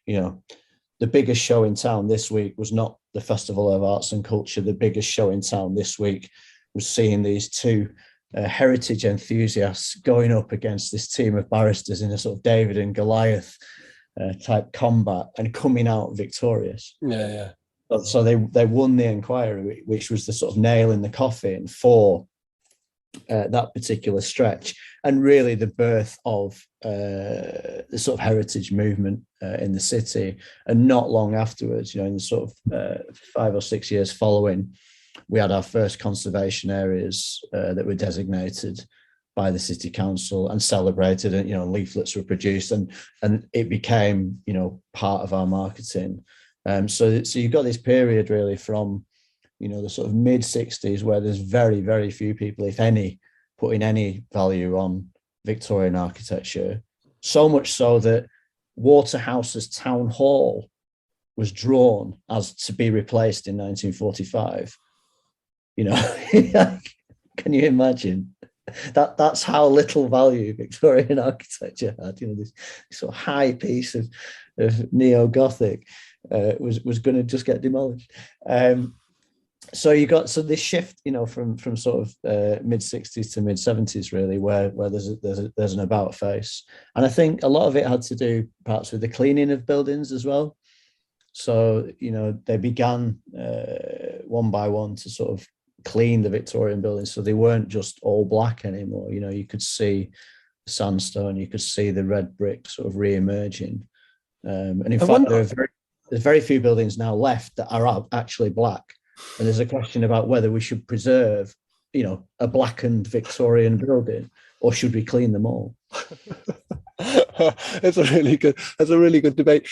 the biggest show in town this week was not the Festival of Arts and Culture. The biggest show in town this week was seeing these two heritage enthusiasts going up against this team of barristers in a sort of David and Goliath type combat and coming out victorious. Yeah. So they won the inquiry, which was the sort of nail in the coffin for that particular stretch, and really the birth of the sort of heritage movement in the city. And not long afterwards, in the sort of 5 or 6 years following, we had our first conservation areas that were designated by the city council and celebrated, and leaflets were produced, and it became part of our marketing. So you've got this period really from the sort of mid 60s, where there's very, very few people, if any, putting any value on Victorian architecture, So much so that Waterhouse's town hall was drawn as to be replaced in 1945. You know, can you imagine? That's how little value Victorian architecture had. You know, this sort of high piece of neo-Gothic was going to just get demolished. So this shift, you know, from sort of mid 60s to mid 70s, really, where there's an about face, and I think a lot of it had to do perhaps with the cleaning of buildings as well. So, you know, they began one by one to sort of clean the Victorian buildings, so they weren't just all black anymore. You know, you could see sandstone, you could see the red brick sort of re-emerging, and in fact, there's very few buildings now left that are actually black. And there's a question about whether we should preserve, you know, a blackened Victorian building, or should we clean them all? That's a really good debate.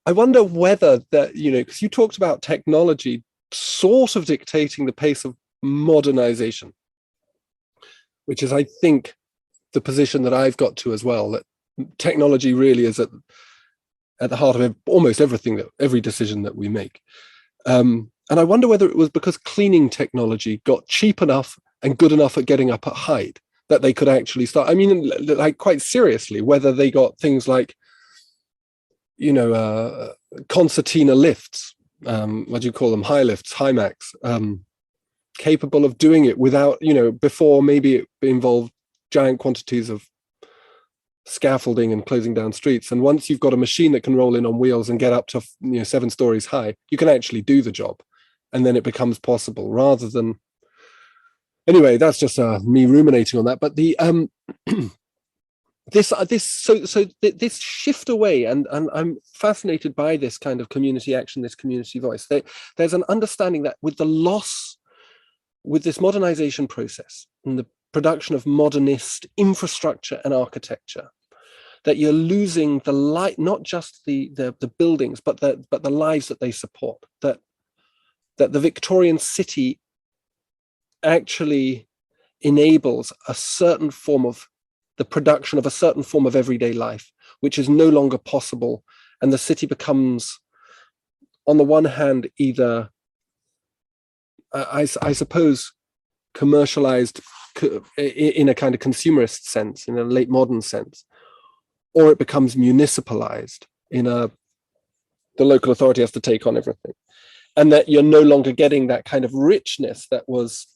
I wonder whether that, you know, because you talked about technology sort of dictating the pace of modernization, which is, I think, the position that I've got to as well, that technology really is at the heart of almost every decision that we make. And I wonder whether it was because cleaning technology got cheap enough and good enough at getting up at height that they could actually start. I mean, like, quite seriously, whether they got things like, you know, concertina lifts, what do you call them? High lifts, high max, capable of doing it without, you know, before maybe it involved giant quantities of scaffolding and closing down streets. And once you've got a machine that can roll in on wheels and get up to, you know, 7 stories high, you can actually do the job, and then it becomes possible rather than. Anyway, that's just me ruminating on that. But the this shift away, and I'm fascinated by this kind of community action, this community voice. There's an understanding that with this modernization process and the production of modernist infrastructure and architecture, that you're losing the light, not just the buildings, but the lives that they support. That the Victorian city actually enables a certain form of the production of a certain form of everyday life, which is no longer possible. And the city becomes, on the one hand, either, I suppose, commercialized in a kind of consumerist sense, in a late modern sense, or it becomes municipalized the local authority has to take on everything. And that you're no longer getting that kind of richness that was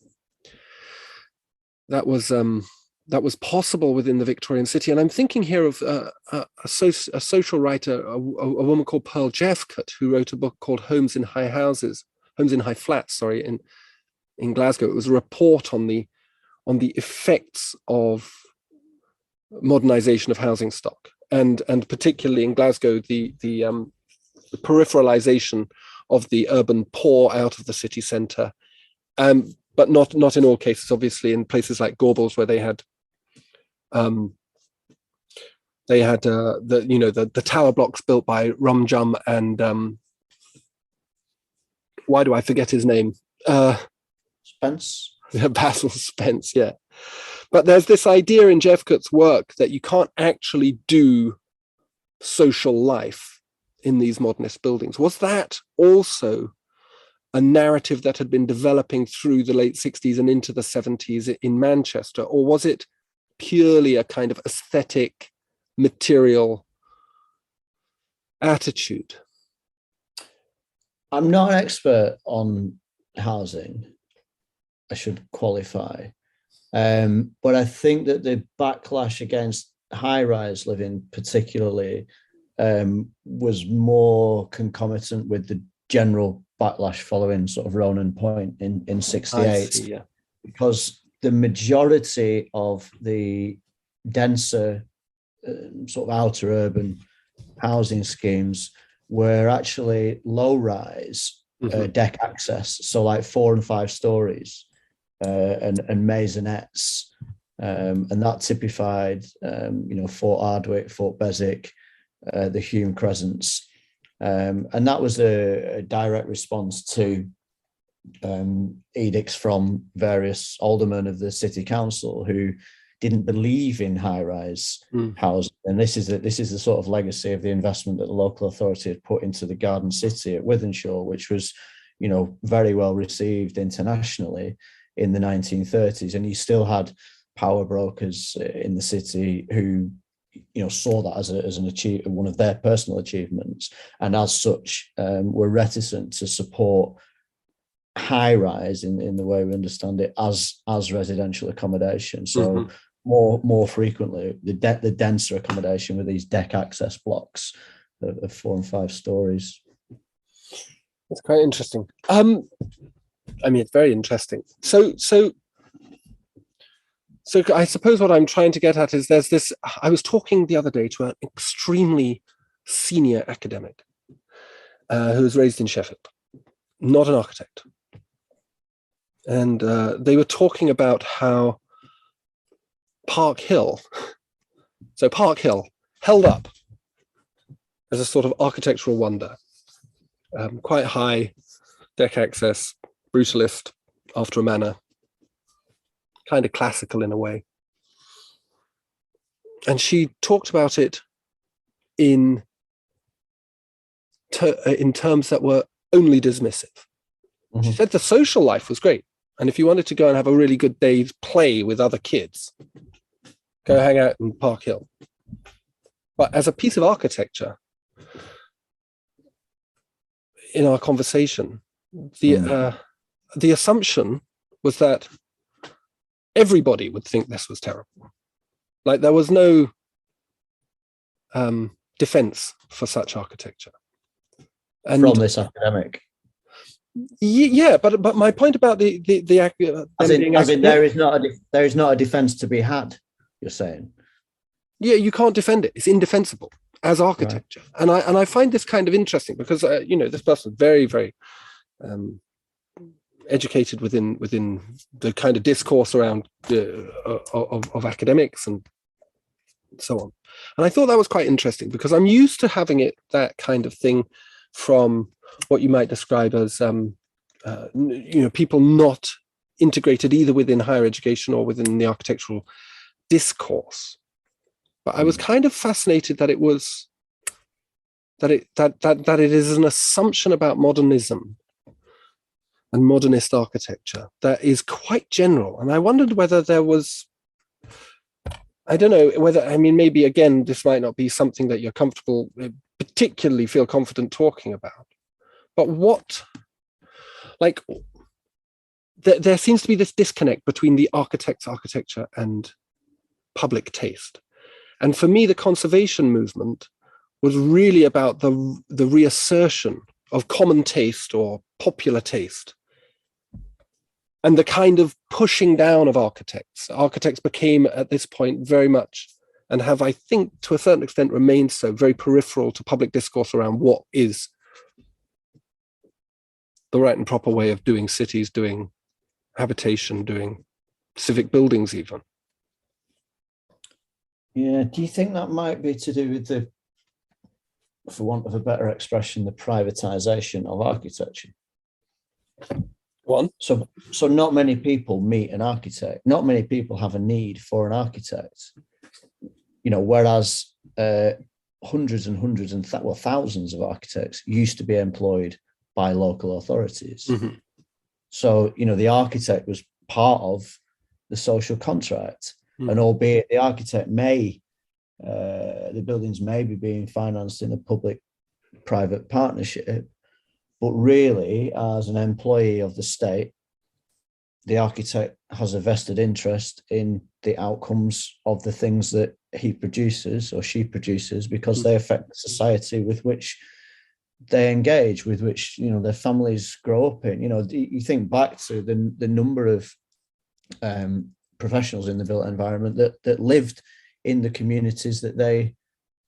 possible within the Victorian city. And I'm thinking here of a social writer, a woman called Pearl Jeffcott, who wrote a book called Homes in High Flats, in Glasgow. It was a report on the effects of modernization of housing stock, and particularly in Glasgow, the peripheralization of the urban poor out of the city centre, but not in all cases. Obviously, in places like Gorbals, where they had the tower blocks built by Rum Jum and why do I forget his name? Spence. Basil Spence, yeah. But there's this idea in Jeffcott's work that you can't actually do social life in these modernist buildings. Was that also a narrative that had been developing through the late 60s and into the 70s in Manchester, or was it purely a kind of aesthetic, material attitude? I'm not an expert on housing, I should qualify. But I think that the backlash against high-rise living particularly was more concomitant with the general backlash following sort of Ronan Point in 68. See, yeah. Because the majority of the denser sort of outer urban housing schemes were actually low-rise deck access, so like 4 and 5 stories. And maisonettes, and that typified, Fort Ardwick, Fort Beswick, the Hume Crescents, and that was a direct response to edicts from various aldermen of the city council who didn't believe in high-rise housing. And this is the sort of legacy of the investment that the local authority had put into the Garden City at Wythenshawe, which was, you know, very well received internationally in the 1930s. And you still had power brokers in the city who, you know, saw that as one of their personal achievements, and as such were reticent to support high rise in the way we understand it as residential accommodation. So more frequently the denser accommodation with these deck access blocks of 4 and 5 stories. It's quite interesting. I mean, it's very interesting. So I suppose what I'm trying to get at is there's this. I was talking the other day to an extremely senior academic who was raised in Sheffield, not an architect. And they were talking about how Park Hill held up as a sort of architectural wonder, quite high deck access, brutalist after a manner, kind of classical in a way. And she talked about it in terms that were only dismissive. She said the social life was great. And if you wanted to go and have a really good day's play with other kids, go hang out in Park Hill. But as a piece of architecture, in our conversation, the assumption was that everybody would think this was terrible. Like there was no defense for such architecture. And from this academic. Yeah, but my point about the as in there is not a defense to be had, you're saying. Yeah, you can't defend it. It's indefensible as architecture. Right. And I find this kind of interesting because you know, this person is very, very educated within the kind of discourse around of academics and so on. And I thought that was quite interesting because I'm used to having it that kind of thing from what you might describe as you know, people not integrated either within higher education or within the architectural discourse. But I was kind of fascinated that it was that it is an assumption about modernism and modernist architecture that is quite general. And I wondered whether there was, I don't know whether, I mean, maybe again, this might not be something that you're comfortable, particularly feel confident talking about, but what, like, there seems to be this disconnect between the architect's architecture and public taste. And for me, the conservation movement was really about the reassertion of common taste or popular taste and the kind of pushing down of architects. Architects became at this point very much, and have, I think, to a certain extent remained so, very peripheral to public discourse around what is the right and proper way of doing cities, doing habitation, doing civic buildings even. Yeah, do you think that might be to do with the, for want of a better expression, the privatization of architecture? One. So not many people meet an architect. Not many people have a need for an architect. You know, whereas hundreds and hundreds and thousands of architects used to be employed by local authorities. Mm-hmm. So, you know, the architect was part of the social contract. Mm-hmm. And albeit the architect the buildings may be being financed in a public-private partnership, but really, as an employee of the state, the architect has a vested interest in the outcomes of the things that he produces or she produces, because they affect the society with which they engage, with which, you know, their families grow up in. You know, you think back to the number of professionals in the built environment that lived in the communities that they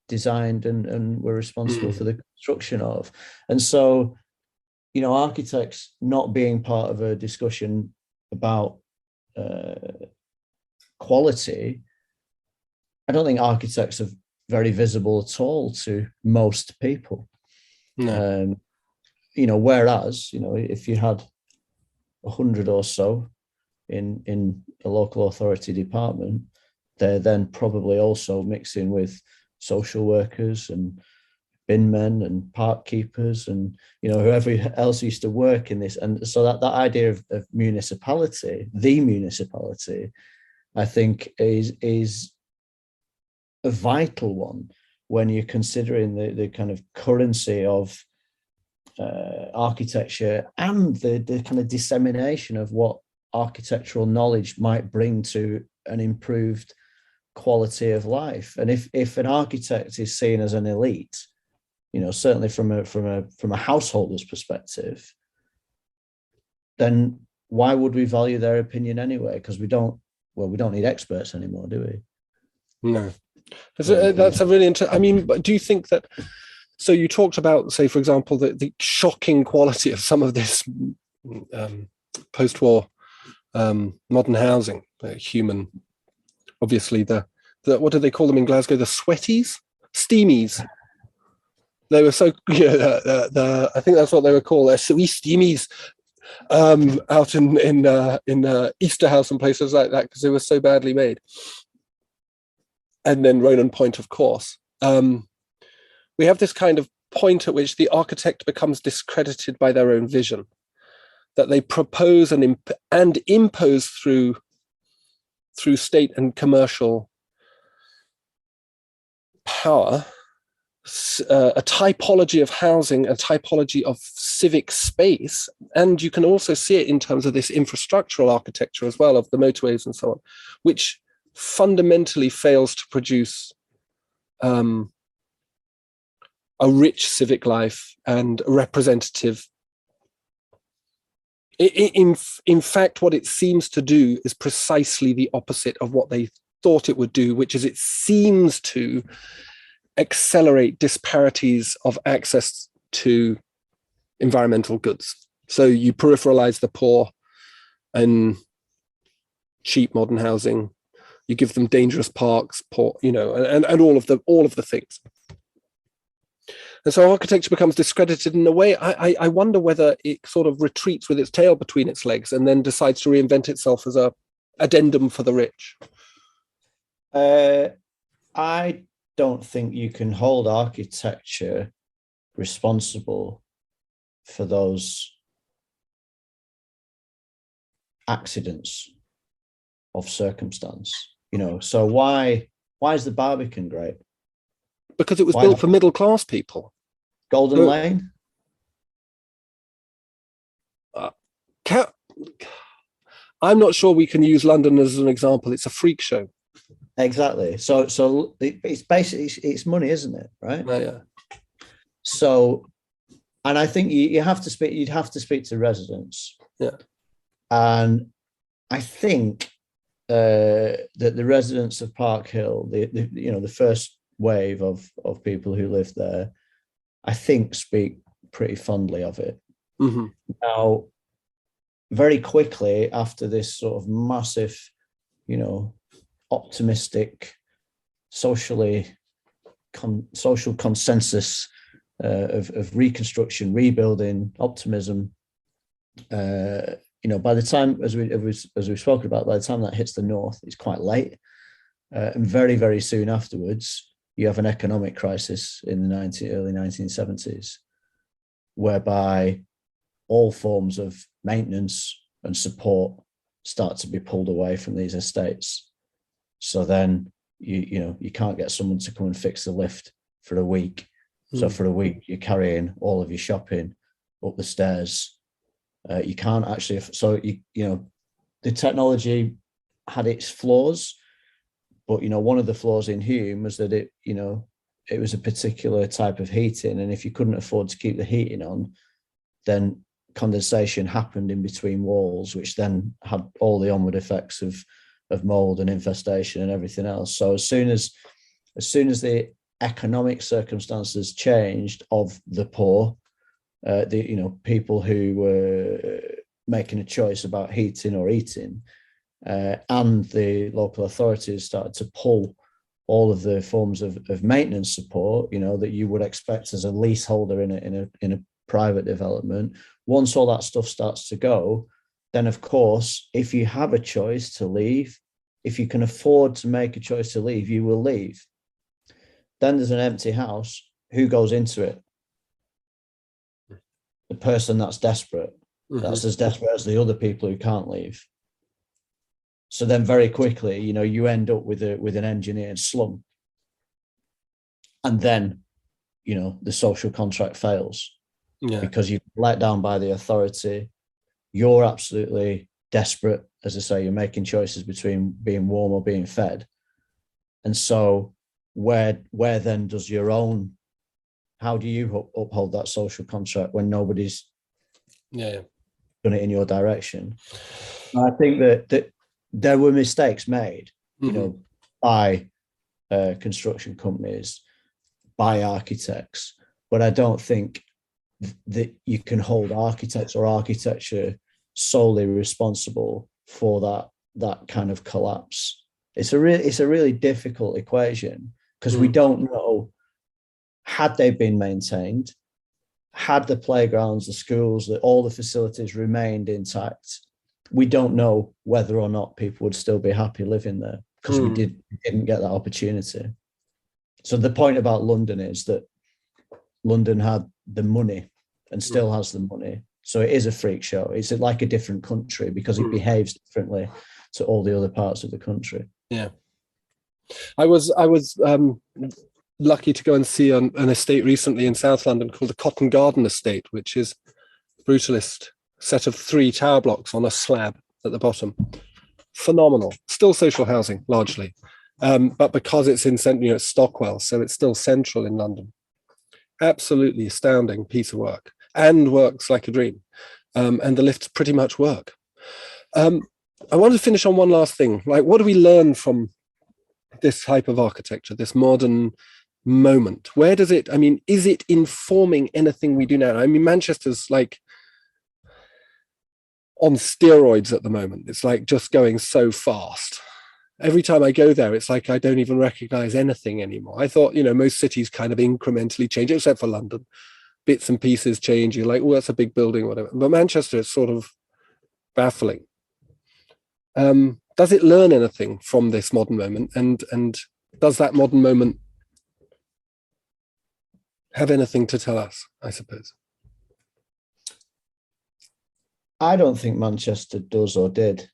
designed and were responsible for the construction of. And so, you know, architects not being part of a discussion about quality, I don't think architects are very visible at all to most people. No. You know, whereas, you know, if you had 100 or so in a local authority department, they're then probably also mixing with social workers and bin men and park keepers and whoever else used to work in this. And so that idea of municipality, the municipality, I think is a vital one when you're considering the kind of currency of architecture and the kind of dissemination of what architectural knowledge might bring to an improved quality of life. And if an architect is seen as an elite, certainly from a householder's perspective, then why would we value their opinion anyway? Because we don't need experts anymore, do we? No. That's a really interesting. I mean, do you think that? So you talked about, say, for example, the shocking quality of some of this post-war modern housing, human. Obviously, the what do they call them in Glasgow? The sweaties, steamies. They were so I think that's what they were called. They're so steamies out in Easter House and places like that because they were so badly made. And then Ronan Point, of course. We have this kind of point at which the architect becomes discredited by their own vision, that they propose and impose through state and commercial power a typology of housing, a typology of civic space, and you can also see it in terms of this infrastructural architecture as well, of the motorways and so on, which fundamentally fails to produce a rich civic life and a representative. In fact, what it seems to do is precisely the opposite of what they thought it would do, which is it seems to accelerate disparities of access to environmental goods. So you peripheralize the poor and cheap modern housing. You give them dangerous parks, and all of the things. And so architecture becomes discredited in a way. I wonder whether it sort of retreats with its tail between its legs and then decides to reinvent itself as a addendum for the rich. I don't think you can hold architecture responsible for those accidents of circumstance. So why is the Barbican great? Because it was built for middle class people. Golden Lane? I'm not sure we can use London as an example. It's a freak show. Exactly. So it's basically it's money, isn't it? Right. Oh, yeah. So, and I think you'd have to speak to residents. Yeah. And I think that the residents of Park Hill, the first wave of people who live there, I think speak pretty fondly of it. Mm-hmm. Now, very quickly after this sort of massive, optimistic, social consensus of reconstruction, rebuilding, optimism. By the time, as we've spoken about, by the time that hits the north, it's quite late, and very, very soon afterwards, you have an economic crisis in the early 1970s, whereby all forms of maintenance and support start to be pulled away from these estates. So then you can't get someone to come and fix the lift for a week. So for a week you're carrying all of your shopping up the stairs. You can't actually. So the technology had its flaws, but one of the flaws in Hume was that it was a particular type of heating, and if you couldn't afford to keep the heating on, then condensation happened in between walls, which then had all the onward effects of mold and infestation and everything else. So as soon as the economic circumstances changed of the poor, people who were making a choice about heating or eating, and the local authorities started to pull all of the forms of maintenance support, that you would expect as a leaseholder in a private development. Once all that stuff starts to go, then of course, if you have a choice to leave if you can afford to make a choice to leave, you will leave. Then there's an empty house. Who goes into it? The person that's desperate. That's as desperate as the other people who can't leave. So then very quickly, you end up with an engineered slum. And then, the social contract fails because you're let down by the authority. You're absolutely desperate. As I say, you're making choices between being warm or being fed. And so where then does how do you uphold that social contract when nobody's done it in your direction? I think that there were mistakes made, by construction companies, by architects, but I don't think that you can hold architects or architecture solely responsible for that kind of collapse. It's a really difficult equation because we don't know, had they been maintained, had the playgrounds, the schools, all the facilities remained intact, we don't know whether or not people would still be happy living there because we didn't get that opportunity. So the point about London is that London had the money and still has the money. So it is a freak show. It's like a different country because it behaves differently to all the other parts of the country. Yeah. I was lucky to go and see an estate recently in South London called the Cotton Garden Estate, which is a brutalist set of 3 tower blocks on a slab at the bottom. Phenomenal. Still social housing, largely. But because it's in Stockwell, so it's still central in London. Absolutely astounding piece of work, and works like a dream. And the lifts pretty much work. I want to finish on one last thing. Like, what do we learn from this type of architecture, this modern moment? Where does it, is it informing anything we do now? Manchester's like on steroids at the moment. It's like just going so fast. Every time I go there, it's like I don't even recognize anything anymore. I thought, most cities kind of incrementally change, except for London. Bits and pieces change. You're like, oh, that's a big building, whatever. But Manchester is sort of baffling. Does it learn anything from this modern moment? And does that modern moment have anything to tell us, I suppose? I don't think Manchester does or did.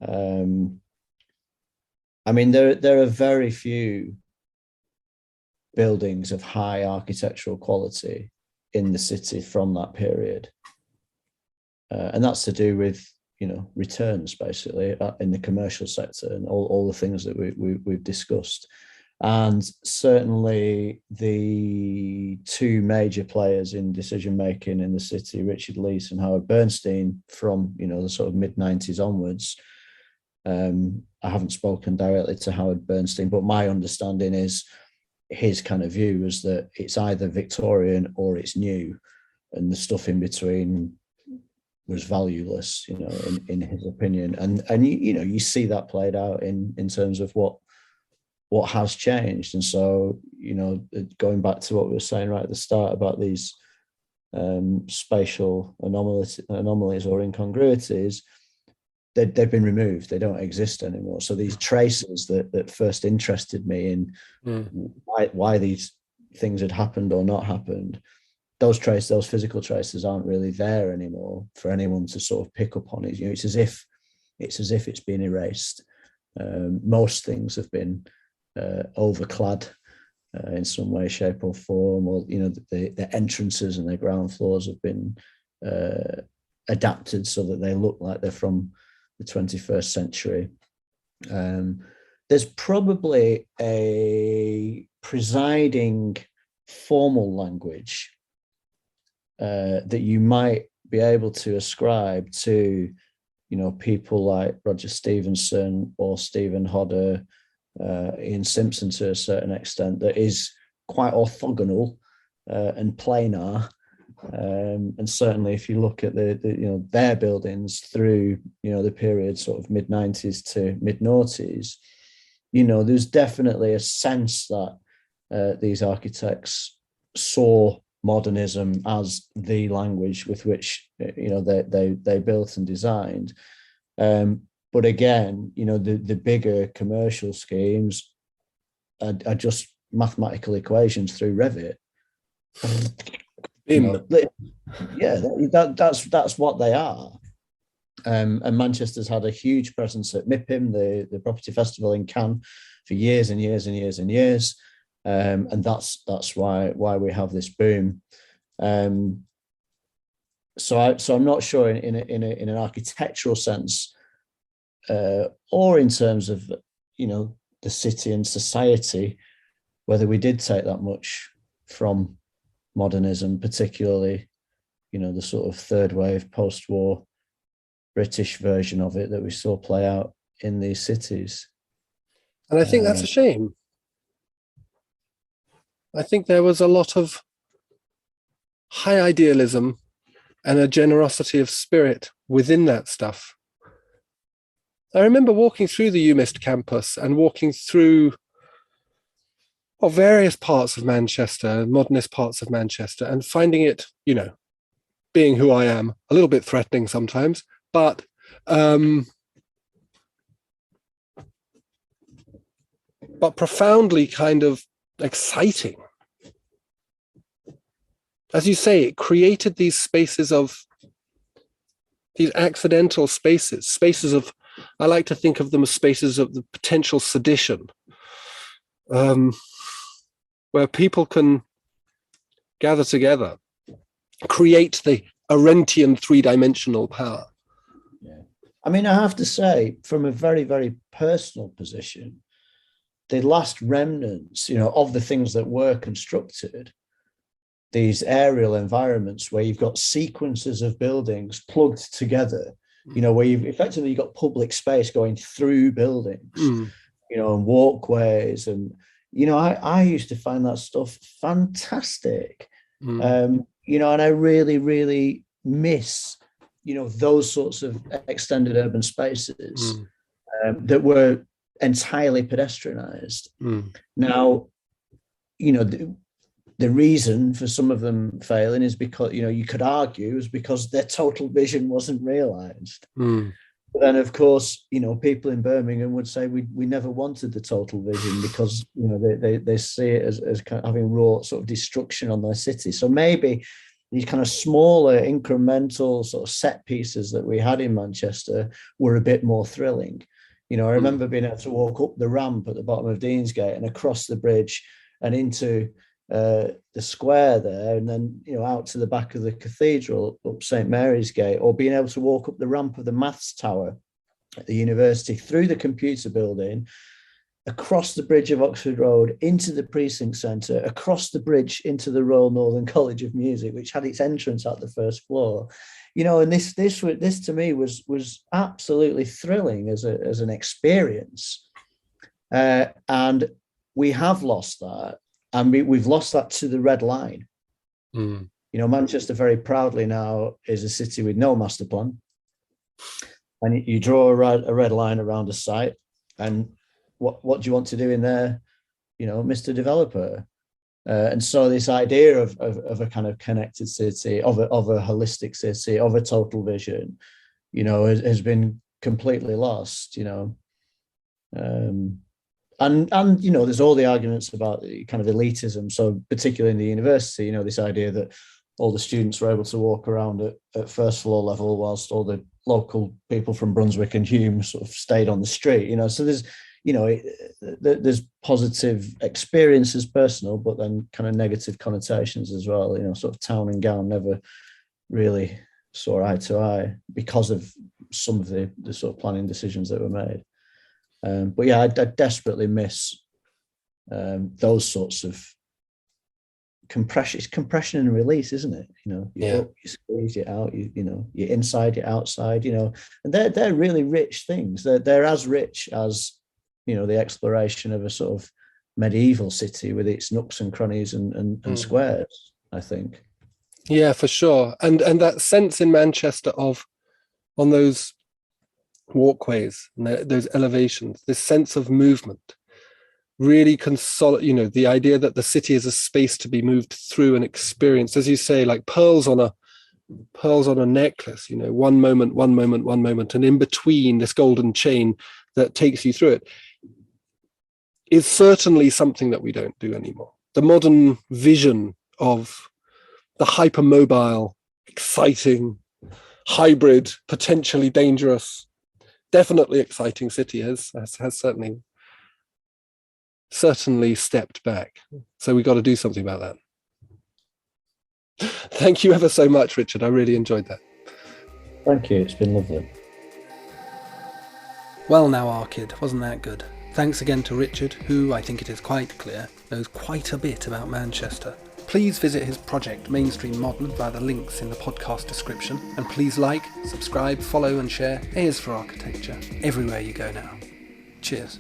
There are very few buildings of high architectural quality in the city from that period. And that's to do with, returns basically in the commercial sector and all the things that we've discussed. And certainly the 2 major players in decision-making in the city, Richard Leese and Howard Bernstein, from, the sort of mid-90s onwards. I haven't spoken directly to Howard Bernstein, but my understanding is his kind of view was that it's either Victorian or it's new, and the stuff in between was valueless, in his opinion. And you see that played out in terms of what has changed. And so, going back to what we were saying right at the start about these spatial anomalies or incongruities, they've been removed. They don't exist anymore. So these traces that first interested me in why these things had happened or not happened, those physical traces aren't really there anymore for anyone to sort of pick up on it. It's as if it's been erased. Most things have been overclad in some way, shape, or form, or the entrances and the ground floors have been adapted so that they look like they're from the 21st century. There's probably a presiding formal language that you might be able to ascribe to, people like Roger Stevenson or Stephen Hodder, Ian Simpson to a certain extent, that is quite orthogonal and planar. And certainly if you look at their buildings through the period sort of mid-90s to mid-noughties, there's definitely a sense that these architects saw modernism as the language with which they built and designed. But again, the bigger commercial schemes are just mathematical equations through Revit. Yeah, that's what they are. And Manchester's had a huge presence at MIPIM, the property festival in Cannes, for years and years and years and years. And that's why we have this boom. So I'm not sure in an architectural sense, or in terms of the city and society, whether we did take that much from modernism, particularly the sort of third wave post-war British version of it that we saw play out in these cities. And I think that's a shame. I think there was a lot of high idealism and a generosity of spirit within that stuff. I remember walking through the UMIST campus and walking through various parts of Manchester, modernist parts of Manchester, and finding it, being who I am, a little bit threatening sometimes, but profoundly kind of exciting. As you say, it created these spaces of, these accidental spaces of, I like to think of them as spaces of the potential sedition, where people can gather together, create the Arendtian three-dimensional power. Yeah. I mean, I have to say, from a very, very personal position, the last remnants, of the things that were constructed, these aerial environments where you've got sequences of buildings plugged together, where you've got public space going through buildings, and walkways. And, I used to find that stuff fantastic. And I really, really miss, those sorts of extended urban spaces that were entirely pedestrianized. Now, the reason for some of them failing is because, you could argue is because their total vision wasn't realized. But then, of course, people in Birmingham would say we never wanted the total vision because, they see it as kind of having wrought sort of destruction on their city. So maybe these kind of smaller incremental sort of set pieces that we had in Manchester were a bit more thrilling. I remember being able to walk up the ramp at the bottom of Deansgate and across the bridge and into the square there, and then out to the back of the cathedral up St Mary's Gate, or being able to walk up the ramp of the maths tower at the university, through the computer building, across the bridge of Oxford Road into the precinct centre, across the bridge into the Royal Northern College of Music, which had its entrance at the first floor. And this to me was absolutely thrilling as an experience, and we have lost that. And we've lost that to the red line. Manchester very proudly now is a city with no master plan. And you draw a red line around a site. And what do you want to do in there? Mr. Developer. And so this idea of a kind of connected city, of a holistic city, of a total vision, has been completely lost, And there's all the arguments about the kind of elitism. So particularly in the university, this idea that all the students were able to walk around at first floor level whilst all the local people from Brunswick and Hume sort of stayed on the street. So there's, there's positive experiences, personal, but then kind of negative connotations as well. Sort of town and gown never really saw eye to eye because of some of the sort of planning decisions that were made. But yeah, I desperately miss those sorts of compression. It's compression and release, isn't it? You squeeze it out. You're inside, you're outside. And they're really rich things. They're as rich as the exploration of a sort of medieval city with its nooks and crannies and squares, I think. Yeah, for sure. And that sense in Manchester of, on those walkways and those elevations, this sense of movement really consolidate, the idea that the city is a space to be moved through and experienced, as you say, like pearls on pearls on a necklace, one moment, one moment, one moment, and in between this golden chain that takes you through it, is certainly something that we don't do anymore. The modern vision of the hypermobile, exciting, hybrid, potentially dangerous, definitely exciting city has certainly stepped back. So we've got to do something about that. Thank you ever so much, Richard. I really enjoyed that. Thank you. It's been lovely. Well now, Arkid, wasn't that good? Thanks again to Richard, who, I think it is quite clear, knows quite a bit about Manchester. Please visit his project Mainstream Modern via the links in the podcast description, and please like, subscribe, follow and share Ears for Architecture everywhere you go now. Cheers.